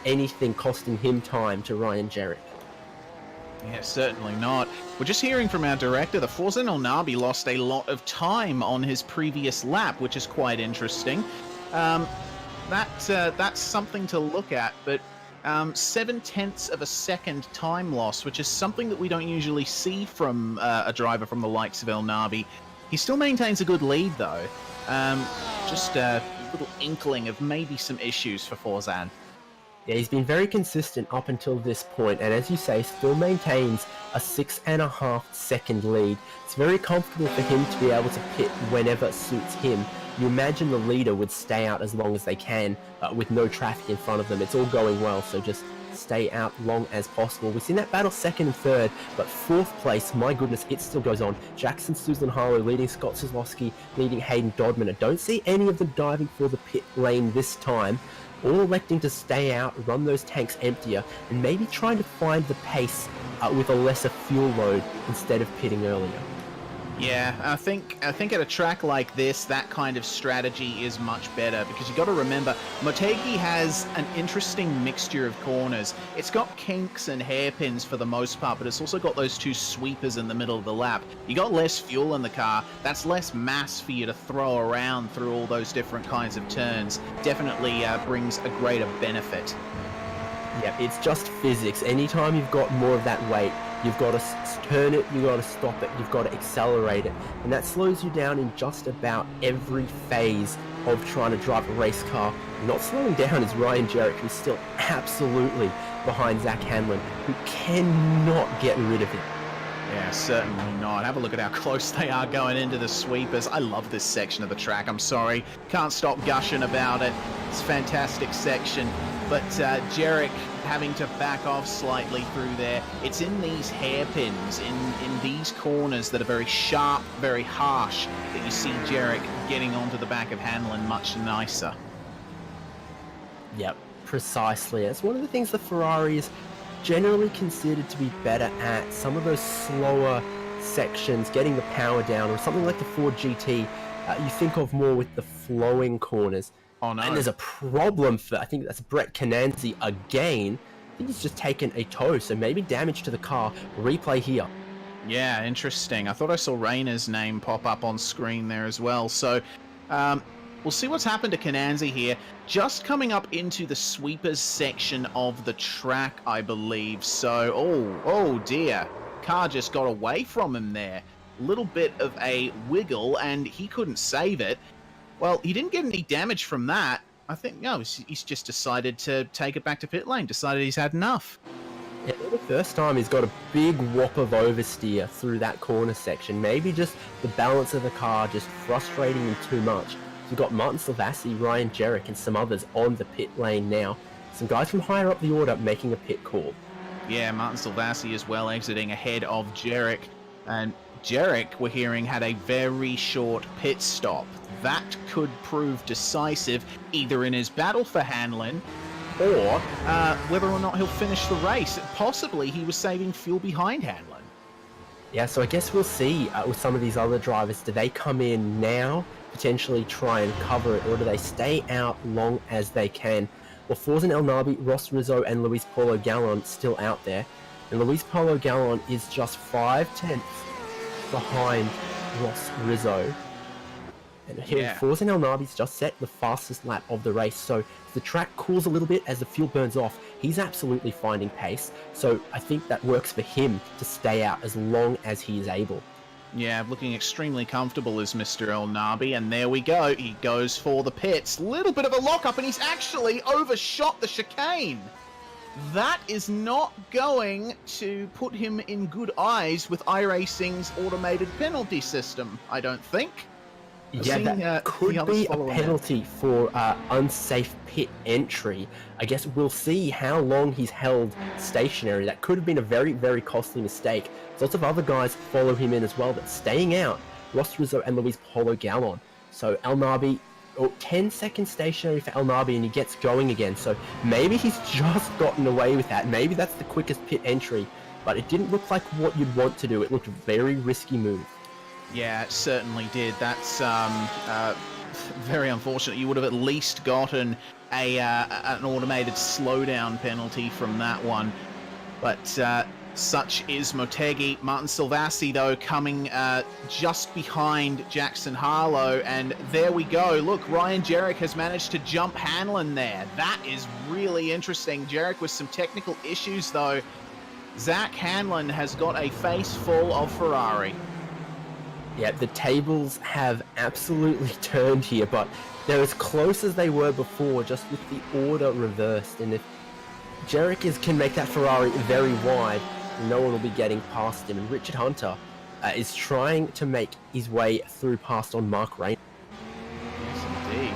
anything costing him time to Ryan Jarek. Yeah, certainly not. We're just hearing from our director, the Forza Nabi lost a lot of time on his previous lap, which is quite interesting. That's something to look at, but 0.7 of a second time loss, which is something that we don't usually see from a driver from the likes of El Nabi. He still maintains a good lead, though. Just a little inkling of maybe some issues for Forzan. Yeah, he's been very consistent up until this point, and as you say, still maintains a 6.5 second lead. It's very comfortable for him to be able to pit whenever suits him. You imagine the leader would stay out as long as they can with no traffic in front of them. It's all going well, so just stay out long as possible. We've seen that battle second and third, but fourth place, my goodness, it still goes on. Jackson Susan-Harlow leading Scott Kozlowski, leading Hayden Dodman. I don't see any of them diving for the pit lane this time, all electing to stay out, run those tanks emptier, and maybe trying to find the pace with a lesser fuel load instead of pitting earlier. Yeah, I think at a track like this, that kind of strategy is much better, because you got to remember, Motegi has an interesting mixture of corners. It's got kinks and hairpins for the most part, but it's also got those two sweepers in the middle of the lap. You got less fuel in the car, that's less mass for you to throw around through all those different kinds of turns. Definitely brings a greater benefit. Yeah, it's just physics. Anytime you've got more of that weight, you've got to turn it, you've got to stop it, you've got to accelerate it. And that slows you down in just about every phase of trying to drive a race car. Not slowing down is Ryan Jarek, who's still absolutely behind Zach Hanlon, who cannot get rid of him. Yeah, certainly not. Have a look at how close they are going into the sweepers. I love this section of the track. I'm sorry. Can't stop gushing about it. It's a fantastic section. But Jarek having to back off slightly through there. It's in these hairpins, in these corners that are very sharp, very harsh, that you see Jarek getting onto the back of Hanlon much nicer. Yep, precisely. It's one of the things the Ferrari is generally considered to be better at. Some of those slower sections, getting the power down, or something like the Ford GT, you think of more with the flowing corners. Oh, no. And there's a problem for, I think that's Brett Cananzi again. I think he's just taken a toe, so maybe damage to the car. Replay here. Yeah, interesting. I thought I saw Rayner's name pop up on screen there as well. So, we'll see what's happened to Cananzi here. Just coming up into the sweepers section of the track, I believe. So, oh dear. Car just got away from him there. Little bit of a wiggle, and he couldn't save it. Well, he didn't get any damage from that. I think, no, he's just decided to take it back to pit lane, decided he's had enough. Yeah, for the first time, he's got a big whop of oversteer through that corner section. Maybe just the balance of the car just frustrating him too much. You've got Martin Silvassi, Ryan Jarek, and some others on the pit lane now. Some guys from higher up the order making a pit call. Yeah, Martin Silvassi as well exiting ahead of Jarek. And Jarek, we're hearing, had a very short pit stop. That could prove decisive, either in his battle for Hanlon, or whether or not he'll finish the race. Possibly he was saving fuel behind Hanlon. Yeah, so I guess we'll see with some of these other drivers. Do they come in now potentially try and cover it, or do they stay out long as they can? Well, Forza El Nabi, Ross Rizzo, and Luis Paulo Gallon still out there. And Luis Paulo Gallon is just 5/10 behind Ross Rizzo. And here, Forza El Nabi's just set the fastest lap of the race, so if the track cools a little bit as the fuel burns off, he's absolutely finding pace. So I think that works for him to stay out as long as he is able. Yeah, looking extremely comfortable is Mr. El Nabi, and there we go. He goes for the pits. Little bit of a lock-up, and he's actually overshot the chicane. That is not going to put him in good eyes with iRacing's automated penalty system, I don't think. Yeah, that could be a penalty for unsafe pit entry. I guess we'll see how long he's held stationary. That could have been a very, very costly mistake. Lots of other guys follow him in as well, but staying out, Ross Rizzo and Luis Paulo Gallon. So El Nabi, 10 seconds stationary for El Nabi, and he gets going again. So maybe he's just gotten away with that. Maybe that's the quickest pit entry, but it didn't look like what you'd want to do. It looked a very risky move. Yeah, it certainly did. That's very unfortunate. You would have at least gotten an automated slowdown penalty from that one. But such is Motegi. Martin Silvassi, though, coming just behind Jackson Harlow. And there we go. Look, Ryan Jerrick has managed to jump Hanlon there. That is really interesting. Jerrick with some technical issues, though. Zach Hanlon has got a face full of Ferrari. Yeah, the tables have absolutely turned here, but they're as close as they were before, just with the order reversed. And if Jerrick can make that Ferrari very wide, no one will be getting past him. And Richard Hunter is trying to make his way through past on Mark Rayner. Yes, indeed.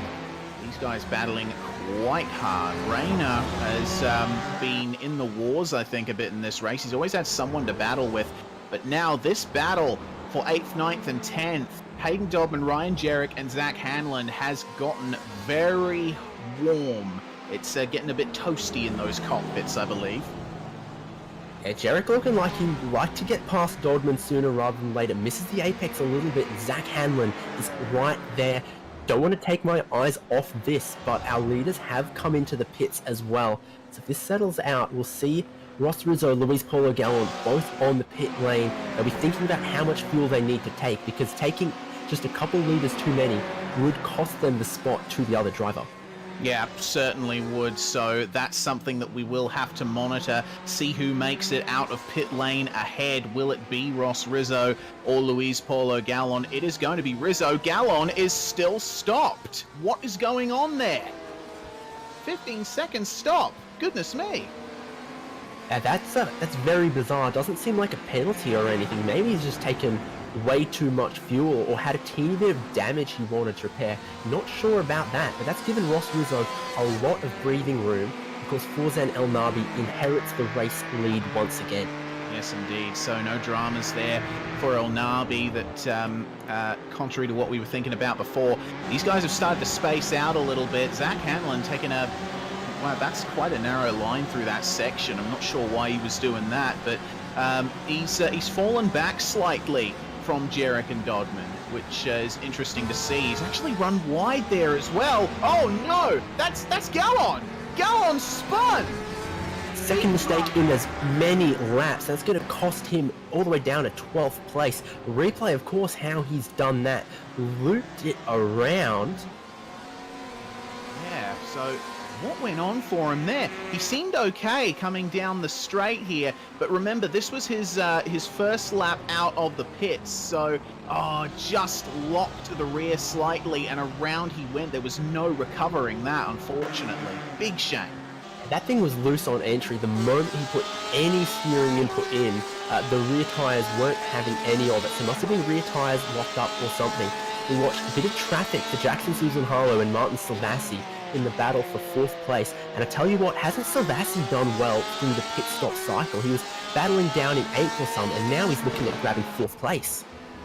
These guys battling quite hard. Rayner has been in the wars, I think, a bit in this race. He's always had someone to battle with. But now this battle for 8th, 9th, and 10th, Hayden Dodman, Ryan Jerrick, and Zach Hanlon has gotten very warm. It's getting a bit toasty in those cockpits, I believe. Yeah, Jerrick looking like he'd like to get past Dodman sooner rather than later. Misses the apex a little bit. Zach Hanlon is right there. Don't want to take my eyes off this, but our leaders have come into the pits as well. So if this settles out, we'll see Ross Rizzo, Luis Paulo Gallon, both on the pit lane. They'll be thinking about how much fuel they need to take, because taking just a couple litres too many would cost them the spot to the other driver. Yeah, certainly would. So that's something that we will have to monitor. See who makes it out of pit lane ahead. Will it be Ross Rizzo or Luis Paulo Gallon? It is going to be Rizzo. Gallon is still stopped. What is going on there? 15 seconds stop. Goodness me. That's very bizarre. Doesn't seem like a penalty or anything. Maybe he's just taken way too much fuel or had a teeny bit of damage he wanted to repair. Not sure about that, but that's given Ross Rizzo a lot of breathing room, because Forza El Nabi inherits the race lead once again. Yes, indeed. So no dramas there for El Nabi. That, contrary to what we were thinking about before, these guys have started to space out a little bit. Zach Hanlon taking a... Wow, that's quite a narrow line through that section. I'm not sure why he was doing that, but he's fallen back slightly from Jerrick and Dodman, which is interesting to see. He's actually run wide there as well. Oh no, that's Gallon. Gallon spun. Second mistake in as many laps. That's going to cost him all the way down to 12th place. Replay, of course, how he's done that. Looped it around. Yeah, so what went on for him there? He seemed okay coming down the straight here, but remember, this was his first lap out of the pits, so just locked the rear slightly, and around he went. There was no recovering that, unfortunately. Big shame. That thing was loose on entry. The moment he put any steering input in, the rear tyres weren't having any of it, so it must have been rear tyres locked up or something. We watched a bit of traffic for Jackson Susan Harlow and Martin Silvassi in the battle for 4th place, and I tell you what, hasn't Silvassi done well through the pit stop cycle? He was battling down in 8th or some, and now he's looking at grabbing 4th place.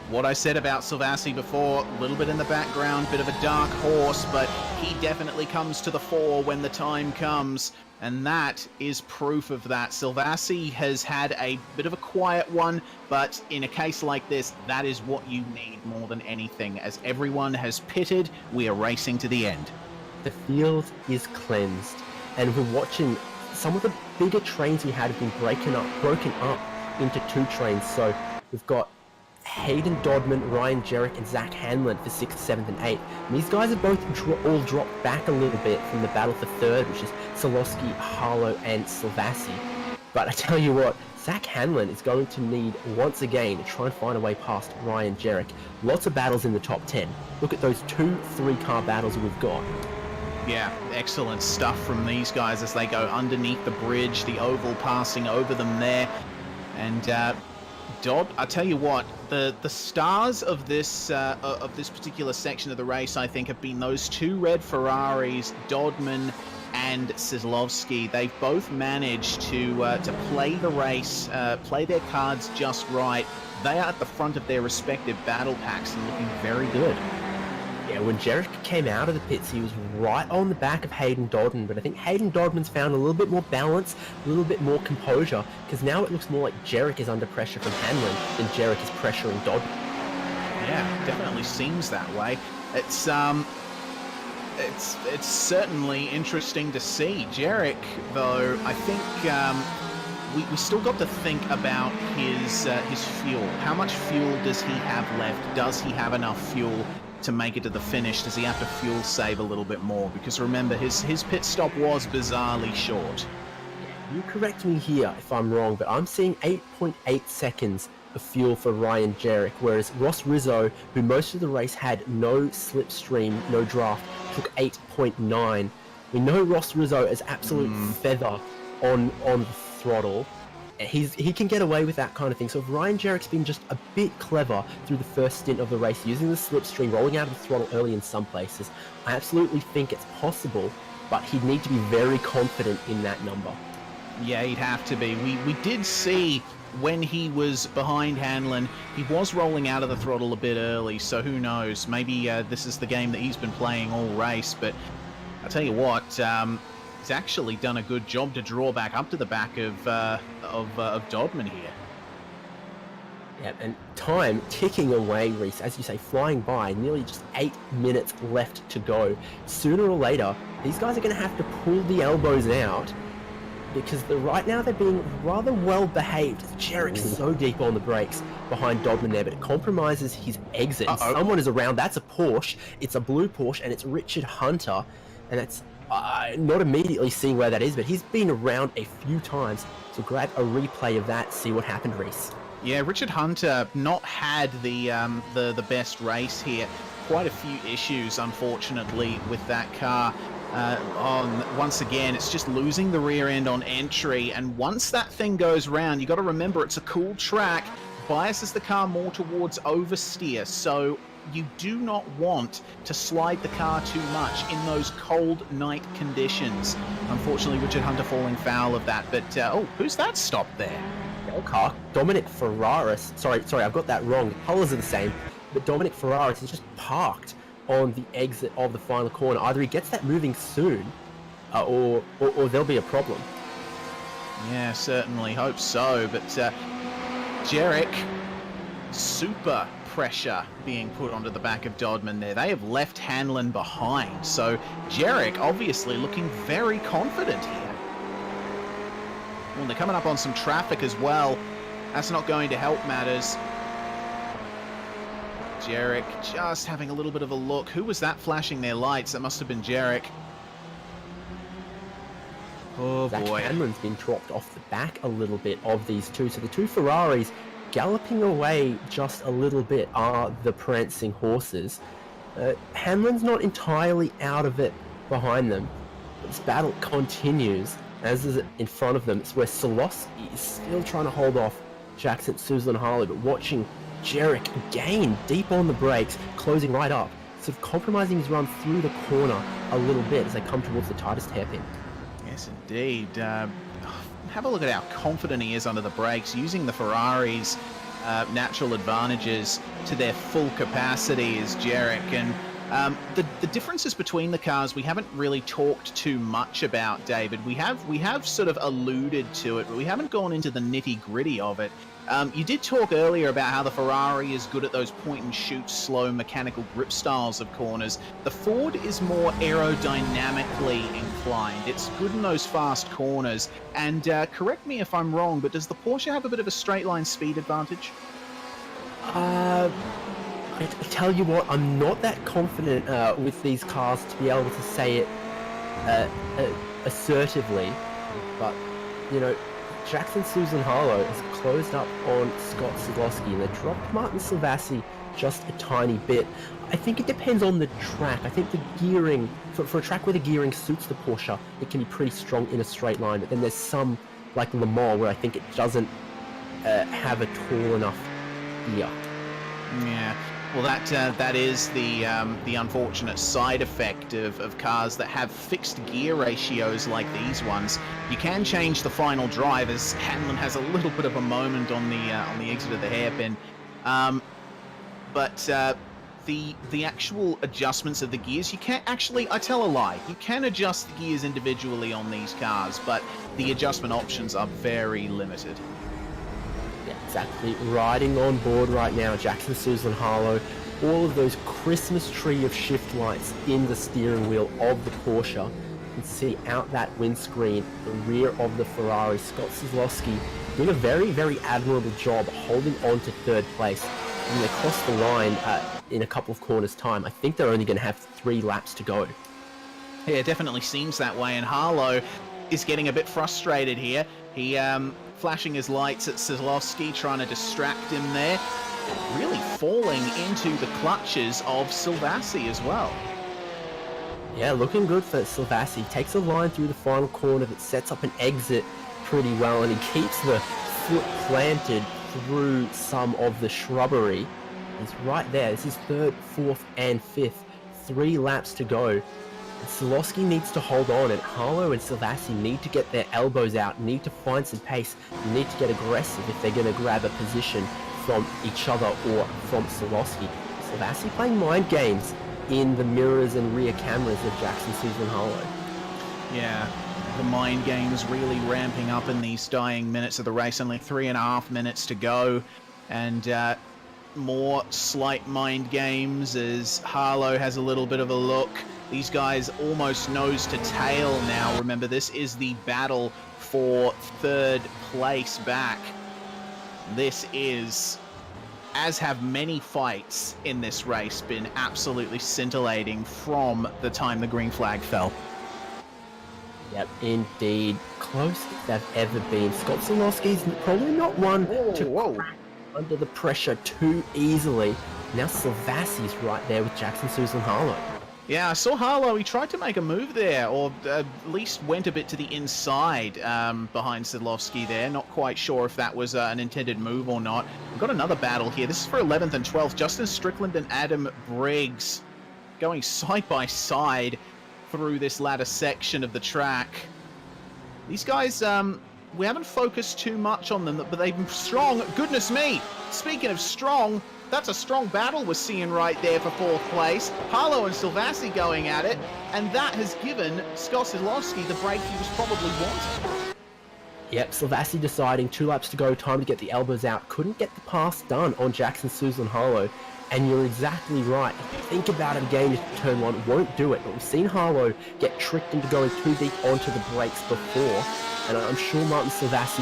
what I said about Silvassi before, a little bit in the background, bit of a dark horse, but he definitely comes to the fore when the time comes. And that is proof of that. Silvassi has had a bit of a quiet one, but in a case like this, that is what you need more than anything. As everyone has pitted, we are racing to the end. The field is cleansed, and we're watching some of the bigger trains we had have been broken up into 2 trains. So we've got Hayden Dodman, Ryan Jerrick, and Zach Hanlon for 6th, 7th, and 8th. And these guys have both all dropped back a little bit from the battle for 3rd, which is Solowski, Harlow, and Silvassi. But I tell you what, Zach Hanlon is going to need, once again, to try and find a way past Ryan Jerrick. Lots of battles in the top 10. Look at those 2 3-car battles we've got. Yeah, excellent stuff from these guys as they go underneath the bridge, the oval passing over them there. And Dodd, I tell you what, the stars of this particular section of the race, I think, have been those 2 red Ferraris, Dodman and Sizlowski. They've both managed to play the race, play their cards just right. They are at the front of their respective battle packs and looking very good. Yeah, when Jerrick came out of the pits, he was right on the back of Hayden Dodman, but I think Hayden Dodman's found a little bit more balance, a little bit more composure, because now it looks more like Jerrick is under pressure from Hanlon than Jerrick is pressuring Dodman. Yeah, definitely seems that way. It's certainly interesting to see. Jerrick, though, I think we still got to think about his fuel. How much fuel does he have left? Does he have enough fuel to make it to the finish? Does he have to fuel save a little bit more? Because remember, his pit stop was bizarrely short. You correct me here if I'm wrong, but I'm seeing 8.8 seconds of fuel for Ryan Jerrick, whereas Ross Rizzo, who most of the race had no slipstream, no draft, took 8.9. We know Ross Rizzo is absolute feather on the throttle. He can get away with that kind of thing. So if Ryan Jerrick's been just a bit clever through the first stint of the race, using the slipstream, rolling out of the throttle early in some places, I absolutely think it's possible, but he'd need to be very confident in that number. Yeah, he'd have to be. We did see when he was behind Hanlon, he was rolling out of the throttle a bit early, so who knows? Maybe this is the game that he's been playing all race, but I'll tell you what, he's actually done a good job to draw back up to the back of Dodman here. Yeah, and time ticking away, Reese, as you say, flying by, nearly just 8 minutes left to go. Sooner or later, these guys are going to have to pull the elbows out, because right now they're being rather well behaved. Jerrick's so deep on the brakes behind Dodman there, but it compromises his exit. And someone is around. That's a Porsche. It's a blue Porsche, and it's Richard Hunter, and that's not immediately seeing where that is, but he's been around a few times. So grab a replay of that, see what happened, Reese. Yeah, Richard Hunter not had the best race here. Quite a few issues, unfortunately, with that car. Once again, it's just losing the rear end on entry, and once that thing goes round, you got to remember it's a cool track, biases the car more towards oversteer, so you do not want to slide the car too much in those cold night conditions. Unfortunately, Richard Hunter falling foul of that, but who's that stop there? Car, Dominic Ferraris, sorry, I've got that wrong, the colours are the same, but Dominic Ferraris is just parked on the exit of the final corner. Either he gets that moving soon, or there'll be a problem. Yeah, certainly hope so, but Jerrick, super pressure being put onto the back of Dodman there. They have left Hanlon behind, so Jerrick obviously looking very confident here. Well, they're coming up on some traffic as well. That's not going to help matters. Jerrick just having a little bit of a look. Who was that flashing their lights? That must have been Jerrick. Oh Zach boy. Hanlon's been dropped off the back a little bit of these two. So the two Ferraris galloping away just a little bit are the prancing horses. Hanlon's not entirely out of it behind them. This battle continues, as is it in front of them. It's where Solowski is still trying to hold off Jackson, Susan, and Harley, but watching Jerrick again deep on the brakes, closing right up, sort of compromising his run through the corner a little bit as they come towards the tightest hairpin. Yes, indeed. Have a look at how confident he is under the brakes, using the Ferraris natural advantages to their full capacity is Jarek. And the differences between the cars we haven't really talked too much about, David. We have sort of alluded to it, but we haven't gone into the nitty-gritty of it. You did talk earlier about how the Ferrari is good at those point-and-shoot, slow mechanical grip styles of corners. The Ford is more aerodynamically inclined. It's good in those fast corners. And correct me if I'm wrong, but does the Porsche have a bit of a straight-line speed advantage? I tell you what, I'm not that confident with these cars to be able to say it assertively, but, you know, Jackson Susan Harlow has closed up on Scott Zalowski and they dropped Martin Silvassi just a tiny bit. I think it depends on the track. I think the gearing, for a track where the gearing suits the Porsche, it can be pretty strong in a straight line, but then there's some, like Le Mans, where I think it doesn't have a tall enough gear. Yeah. Well, that is the unfortunate side effect of cars that have fixed gear ratios like these ones. You can change the final drive, as Hanlon has a little bit of a moment on the exit of the hairpin, but the actual adjustments of the gears, you can't actually. I tell a lie. You can adjust the gears individually on these cars, but the adjustment options are very limited. Yeah, exactly. Riding on board right now, Jackson Susan Harlow, all of those Christmas tree of shift lights in the steering wheel of the Porsche. You can see out that windscreen, the rear of the Ferrari, Scott Zalowski doing a very, very admirable job holding on to third place. And they cross the line in a couple of corners' time. I think they're only going to have 3 laps to go. Yeah, it definitely seems that way, and Harlow is getting a bit frustrated here. He flashing his lights at Zalowski, trying to distract him there. Really falling into the clutches of Silvassi as well. Yeah, looking good for Silvassi. He takes a line through the final corner that sets up an exit pretty well, and he keeps the foot planted through some of the shrubbery. He's right there. This is 3rd, 4th, and 5th. 3 laps to go. Zalowski needs to hold on, and Harlow and Silvassi need to get their elbows out, need to find some pace, need to get aggressive if they're going to grab a position from each other or from Zalowski. Silvassi playing mind games in the mirrors and rear cameras of Jackson Susan Harlow. Yeah, the mind games really ramping up in these dying minutes of the race. Only 3.5 minutes to go, and more slight mind games as Harlow has a little bit of a look. These guys almost nose to tail now. Remember, this is the battle for 3rd place back. This is, as have many fights in this race, been absolutely scintillating from the time the green flag fell. Yep, indeed. Close as they've ever been. Scott Zalowski's probably not one to crack under the pressure too easily. Now Silvassi's right there with Jackson Susan Harlow. Yeah, I saw Harlow. He tried to make a move there, or at least went a bit to the inside behind Zalowski there. Not quite sure if that was an intended move or not. We've got another battle here. This is for 11th and 12th. Justin Strickland and Adam Briggs going side by side through this latter section of the track. These guys, we haven't focused too much on them, but they've been strong. Goodness me! Speaking of strong, that's a strong battle we're seeing right there for 4th place. Harlow and Silvassi going at it, and that has given Scott Zalowski the break he was probably wanting. Yep, Silvassi deciding 2 laps to go, time to get the elbows out. Couldn't get the pass done on Jackson Susan Harlow, and you're exactly right. If you think about it again, if turn 1 won't do it, but we've seen Harlow get tricked into going too deep onto the brakes before, and I'm sure Martin Silvassi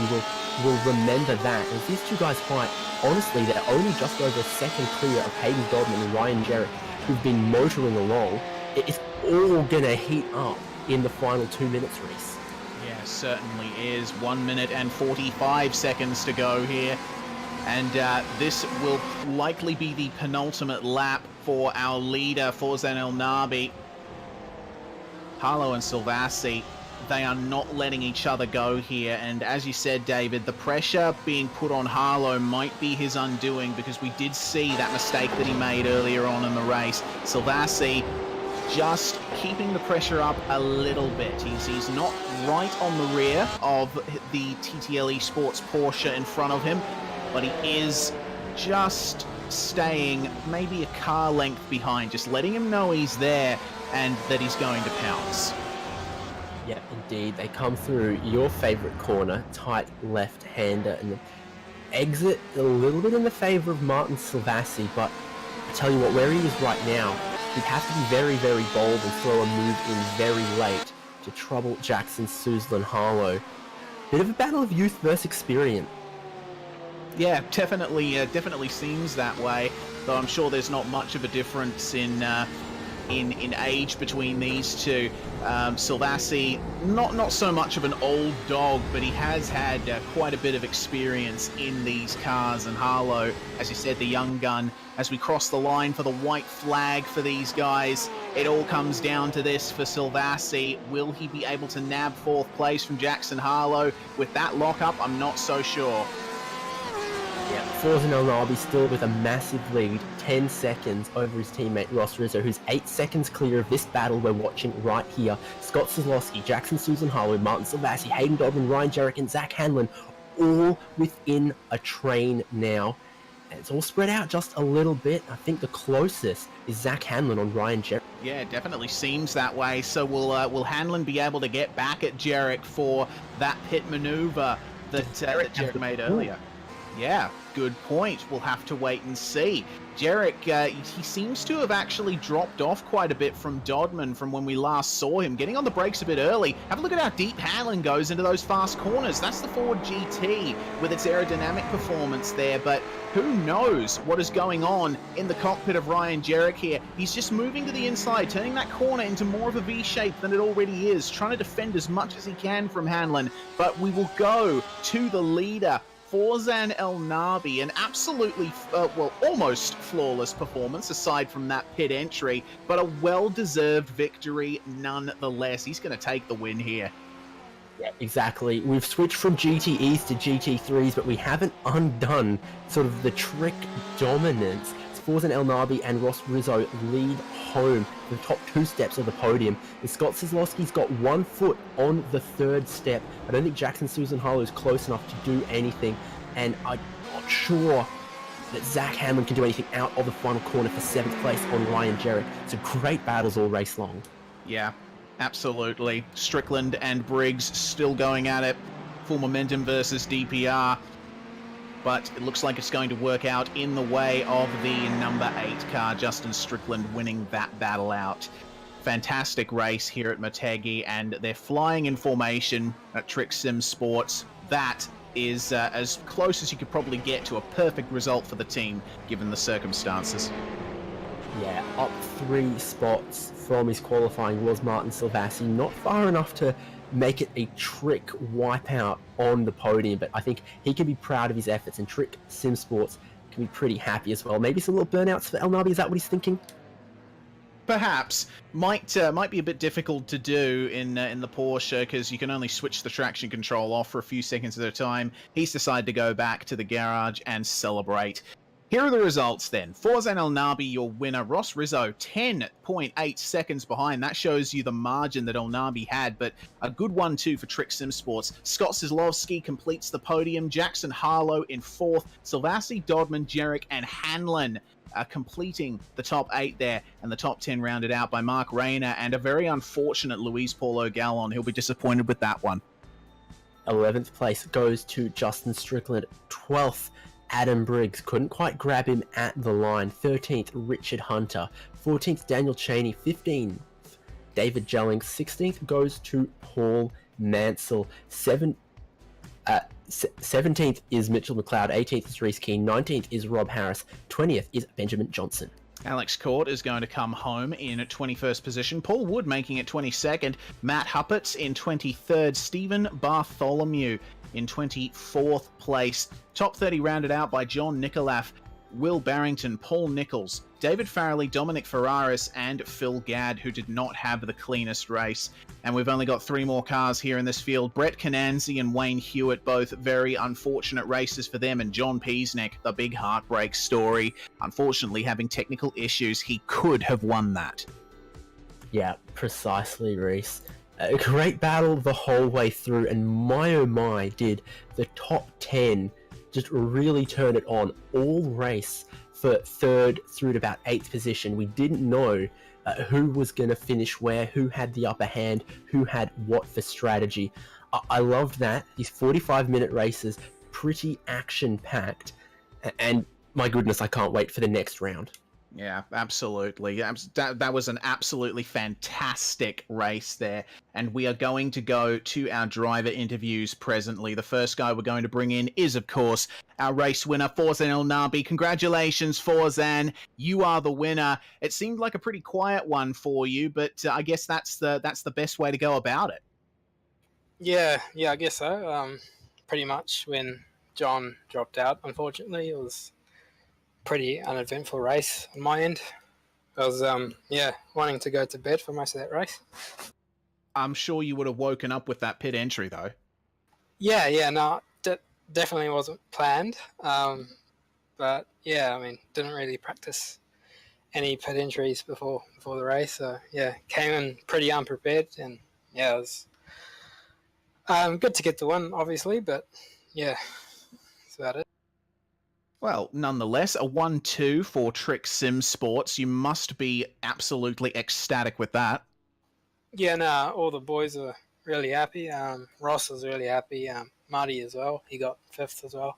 will remember that. As these 2 guys fight, honestly, they're only just over a second clear of Hayden Godman and Ryan Jarrett, who've been motoring along. It's all gonna heat up in the final 2 minutes race. Yeah, certainly is. 1 minute and 45 seconds to go here. And this will likely be the penultimate lap for our leader, Forzan El Nabi. Harlow and Silvassi, they are not letting each other go here, and as you said, David, the pressure being put on Harlow might be his undoing, because we did see that mistake that he made earlier on in the race. Silvassi just keeping the pressure up a little bit. He's not right on the rear of the TTL Esports Porsche in front of him, but he is just staying maybe a car length behind, just letting him know he's there and that he's going to pounce. Yeah, indeed. They come through your favourite corner, tight left-hander, and exit a little bit in the favour of Martin Silvassi, but I tell you what, where he is right now, he'd have to be very, very bold and throw a move in very late to trouble Jackson Suzlin-Harlow. Bit of a battle of youth versus experience. Yeah, definitely seems that way, though I'm sure there's not much of a difference in age between these two. Silvassi, not so much of an old dog, but he has had quite a bit of experience in these cars, and Harlow, as you said, the young gun. As we cross the line for the white flag for these guys, it all comes down to this for Silvassi. Will he be able to nab 4th place from Jackson Harlow? With that lockup, I'm not so sure. Yeah, Forza Elnabi still with a massive lead, 10 seconds over his teammate Ross Rizzo, who's 8 seconds clear of this battle we're watching right here. Scott Kozlowski, Jackson Suzlin-Harlow, Martin Silvassi, Hayden Dodman, Ryan Jarek, and Zach Hanlon, all within a train now. And it's all spread out just a little bit. I think the closest is Zach Hanlon on Ryan Jarek. Yeah, it definitely seems that way. So will Hanlon be able to get back at Jarek for that pit maneuver that Jarek made earlier? Yeah, good point. We'll have to wait and see. Jarek, he seems to have actually dropped off quite a bit from Dodman from when we last saw him, getting on the brakes a bit early. Have a look at how deep Hanlon goes into those fast corners. That's the Ford GT with its aerodynamic performance there, but who knows what is going on in the cockpit of Ryan Jarek here. He's just moving to the inside, turning that corner into more of a V shape than it already is, trying to defend as much as he can from Hanlon, but we will go to the leader, Forzan Elnabi, an absolutely, almost flawless performance aside from that pit entry, but a well-deserved victory nonetheless. He's going to take the win here. Yeah, exactly. We've switched from GTEs to GT3s, but we haven't undone sort of the trick dominance. Forzan Elnabi and Ross Rizzo lead home the top 2 steps of the podium. And Scott Kozlowski's got 1 foot on the 3rd step. I don't think Jackson Suzlin-Harlow is close enough to do anything, and I'm not sure that Zach Hanlon can do anything out of the final corner for 7th place on Ryan Jarek. So great battles all race long. Yeah, absolutely. Strickland and Briggs still going at it. Full momentum versus DPR. But it looks like it's going to work out in the way of the number 8 car, Justin Strickland, winning that battle out. Fantastic race here at Motegi, and they're flying in formation at Trick Sim Sports. That is as close as you could probably get to a perfect result for the team, given the circumstances. Yeah, up 3 spots from his qualifying was Martin Silvassi. Not far enough to make it a Trick wipeout on the podium, but I think he can be proud of his efforts, and Trick Sim Sports can be pretty happy as well. Maybe some little burnouts for Elnabi, is that what he's thinking? Perhaps. Might be a bit difficult to do in the Porsche, because you can only switch the traction control off for a few seconds at a time. He's decided to go back to the garage and celebrate. Here are the results then. Forzan Elnabi, your winner. Ross Rizzo, 10.8 seconds behind. That shows you the margin that Elnabi had, but a good one too for Trick Sim Sports. Scott Kozlowski completes the podium. Jackson Harlow in 4th. Silvassi, Dodman, Jarek, and Hanlon completing the top 8 there, and the top 10 rounded out by Mark Rayner and a very unfortunate Luis Paulo Gallon. He'll be disappointed with that one. 11th place goes to Justin Strickland. 12th, Adam Briggs, couldn't quite grab him at the line. 13th, Richard Hunter. 14th, Daniel Cheney. 15th, David Jelling. 16th goes to Paul Mansell. 17th is Mitchell McLeod. 18th is Reese Keane. 19th is Rob Harris. 20th is Benjamin Johnson. Alex Court is going to come home in 21st position. Paul Wood making it 22nd. Matt Huppert in 23rd. Stephen Bartholomew in 24th place. Top 30 rounded out by John Nicolaf, Will Barrington, Paul Nichols, David Farrelly, Dominic Ferraris, and Phil Gadd, who did not have the cleanest race. And we've only got 3 more cars here in this field. Brett Cananzi and Wayne Hewitt, both very unfortunate races for them. And John Peasnick, the big heartbreak story. Unfortunately, having technical issues, he could have won that. Yeah, precisely, Reese. A great battle the whole way through, and my oh my, did the top 10 just really turned it on all race for 3rd through to about 8th position. We didn't know who was going to finish where, who had the upper hand, who had what for strategy. I loved that. These 45-minute races, pretty action-packed, and my goodness, I can't wait for the next round. Yeah, absolutely. That was an absolutely fantastic race there. And we are going to go to our driver interviews presently. The first guy we're going to bring in is, of course, our race winner, Forzan El-Nabi. Congratulations, Forzan. You are the winner. It seemed like a pretty quiet one for you, but I guess that's the best way to go about it. Yeah, I guess so. Pretty much when John dropped out, unfortunately, it was pretty uneventful race on my end. I was wanting to go to bed for most of that race. I'm sure you would have woken up with that pit entry though. No, definitely wasn't planned. But yeah, I mean, didn't really practice any pit entries before the race, so yeah, came in pretty unprepared, and yeah, it was good to get the win, obviously, but yeah, that's about it. Well, nonetheless, a 1-2 for Trick Sim Sports. You must be absolutely ecstatic with that. Yeah, no, all the boys are really happy. Ross was really happy. Marty as well. He got 5th as well.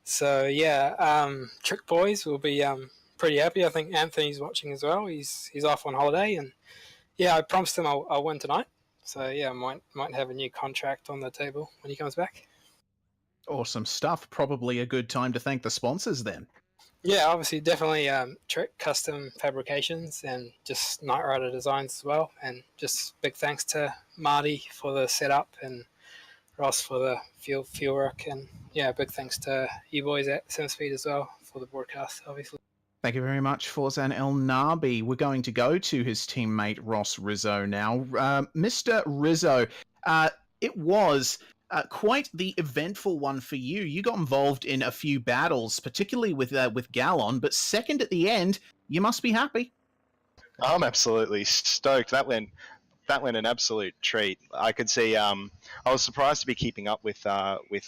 So yeah, Trick boys will be pretty happy. I think Anthony's watching as well. He's off on holiday, and yeah, I promised him I'll win tonight. So yeah, might have a new contract on the table when he comes back. Awesome stuff. Probably a good time to thank the sponsors then. Yeah, obviously, definitely Trick Custom Fabrications and just Night Rider Designs as well. And just big thanks to Marty for the setup and Ross for the field work. And yeah, big thanks to you boys at SimSpeed as well for the broadcast, obviously. Thank you very much, Forzan El-Nabi. We're going to go to his teammate Ross Rizzo now. Mr. Rizzo, it was quite the eventful one for you. You got involved in a few battles, particularly with Gallon, but second at the end. You must be happy. I'm absolutely stoked. That went an absolute treat. I could see. I was surprised to be keeping up with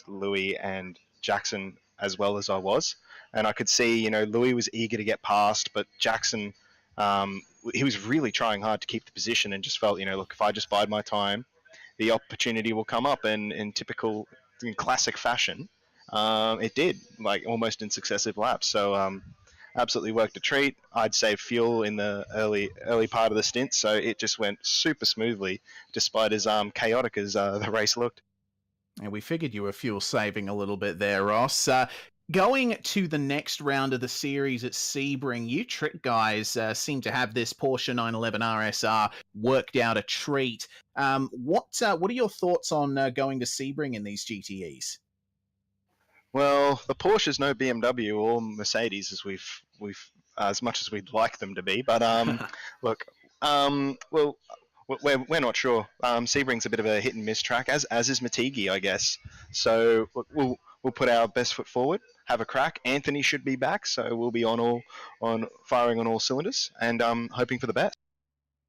Louis and Jackson as well as I was, and I could see, Louis was eager to get past, but Jackson, he was really trying hard to keep the position, and just felt, look, if I just bide my time, the opportunity will come up, and in classic fashion, it did, like almost in successive laps. So absolutely worked a treat. I'd save fuel in the early part of the stint, so it just went super smoothly, despite as chaotic as the race looked. And we figured you were fuel saving a little bit there, Ross. Going to the next round of the series at Sebring, you Trick guys seem to have this Porsche 911 RSR worked out a treat. What are your thoughts on going to Sebring in these GTEs? Well, the Porsche's no BMW or Mercedes as we've as much as we'd like them to be, but look, well, we're not sure. Sebring's a bit of a hit and miss track, as is Motegi, I guess. So look, we'll put our best foot forward, have a crack. Anthony should be back, so we'll be on firing on all cylinders, and hoping for the best.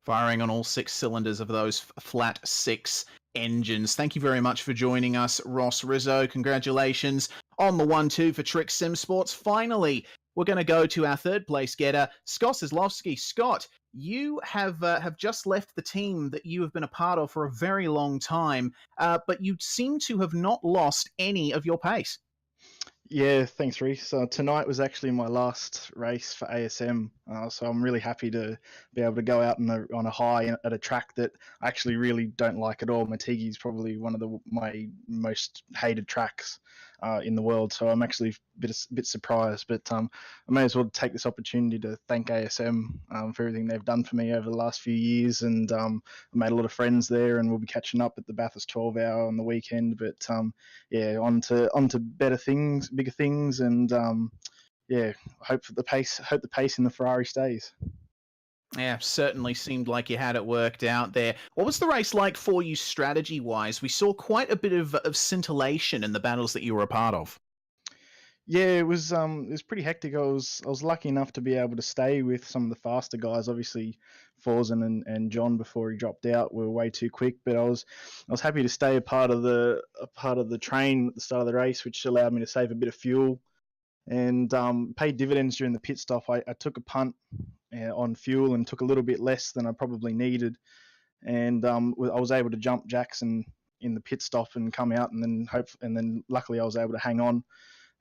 Firing on all 6 cylinders of those flat 6 engines. Thank you very much for joining us, Ross Rizzo. Congratulations on the 1-2 for Trick Sim Sports. Finally, we're going to go to our 3rd place getter, Scott Zlowski. Scott, you have just left the team that you have been a part of for a very long time, but you seem to have not lost any of your pace. Yeah, thanks, Reese. Tonight was actually my last race for ASM, so I'm really happy to be able to go out on a high at a track that I actually really don't like at all. Motegi is probably one of my most hated tracks in the world, so I'm actually a bit surprised. But I may as well take this opportunity to thank ASM for everything they've done for me over the last few years, and I made a lot of friends there, and we'll be catching up at the Bathurst 12 Hour on the weekend. But yeah, on to bigger things, and yeah, hope the pace in the Ferrari stays. Yeah, certainly seemed like you had it worked out there. What was the race like for you strategy-wise? We saw quite a bit of scintillation in the battles that you were a part of. Yeah, it was pretty hectic. I was lucky enough to be able to stay with some of the faster guys. Obviously, Forzen and John before he dropped out were way too quick, but I was happy to stay a part of the train at the start of the race, which allowed me to save a bit of fuel and paid dividends during the pit stop. I took a punt on fuel and took a little bit less than I probably needed, and I was able to jump Jackson in the pit stop and come out, and then luckily I was able to hang on.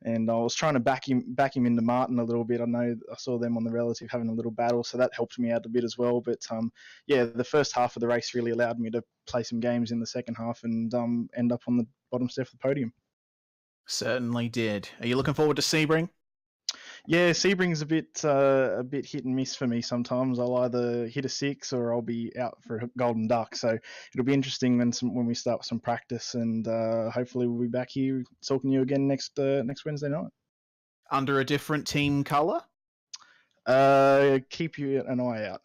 And I was trying to back him into Martin a little bit. I know I saw them on the relative having a little battle, so that helped me out a bit as well. But yeah, the first half of the race really allowed me to play some games in the second half and end up on the bottom step of the podium. Certainly did. Are you looking forward to Sebring? Yeah, Sebring's a bit hit and miss for me sometimes. I'll either hit a 6 or I'll be out for a golden duck. So it'll be interesting when we start with some practice, and hopefully we'll be back here talking to you again next Wednesday night. Under a different team colour? Keep you an eye out.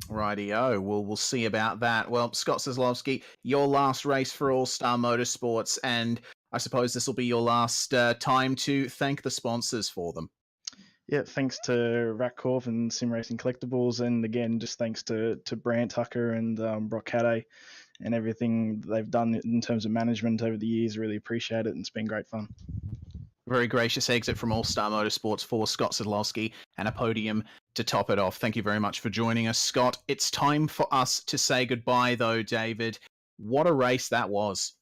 Rightio. We'll see about that. Well, Scott Soslovsky, your last race for All Star Motorsports, and I suppose this will be your last time to thank the sponsors for them. Yeah, thanks to Ratcorp and Sim Racing Collectibles, and again, just thanks to Brant Tucker and Brock Cadday and everything they've done in terms of management over the years. Really appreciate it, and it's been great fun. Very gracious exit from All Star Motorsports for Scott Sedlowski, and a podium to top it off. Thank you very much for joining us, Scott. It's time for us to say goodbye, though, David. What a race that was.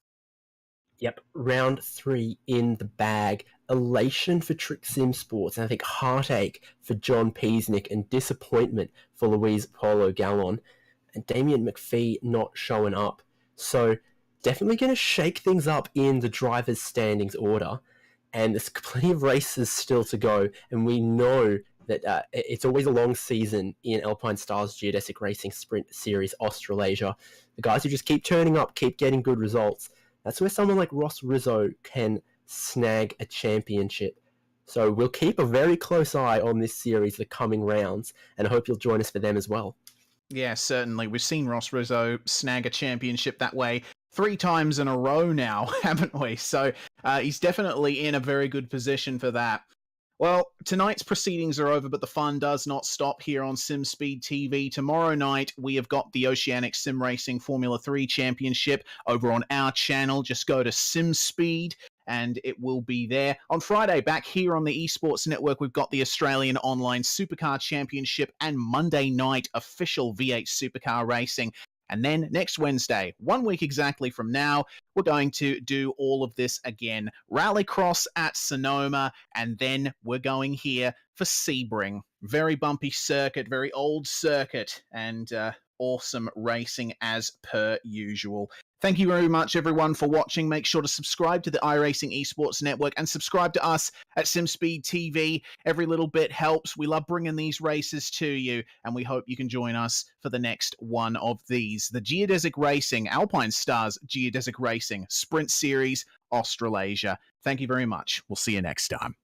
Yep, round 3 in the bag. Elation for Trick Sim Sports, and I think heartache for John Peasnick, and disappointment for Louise Polo Gallon, and Damien McPhee not showing up. So definitely going to shake things up in the drivers' standings order, and there's plenty of races still to go, and we know that it's always a long season in Alpinestars Geodesic Racing Sprint Series Australasia. The guys who just keep turning up, keep getting good results. That's where someone like Ross Rizzo can snag a championship. So we'll keep a very close eye on this series, the coming rounds, and I hope you'll join us for them as well. Yeah, certainly. We've seen Ross Rizzo snag a championship that way 3 times in a row now, haven't we? So he's definitely in a very good position for that. Well, tonight's proceedings are over, but the fun does not stop here on SimSpeed TV. Tomorrow night, we have got the Oceanic Sim Racing Formula 3 Championship over on our channel. Just go to SimSpeed and it will be there. On Friday, back here on the Esports Network, we've got the Australian Online Supercar Championship and Monday night official V8 Supercar Racing. And then next Wednesday, 1 week exactly from now, we're going to do all of this again. Rallycross at Sonoma, and then we're going here for Sebring. Very bumpy circuit, very old circuit, and awesome racing as per usual. Thank you very much, everyone, for watching. Make sure to subscribe to the iRacing Esports Network and subscribe to us at SimSpeed TV. Every little bit helps. We love bringing these races to you, and we hope you can join us for the next one of these. The Geodesic Racing, Alpinestars Geodesic Racing Sprint Series Australasia. Thank you very much. We'll see you next time.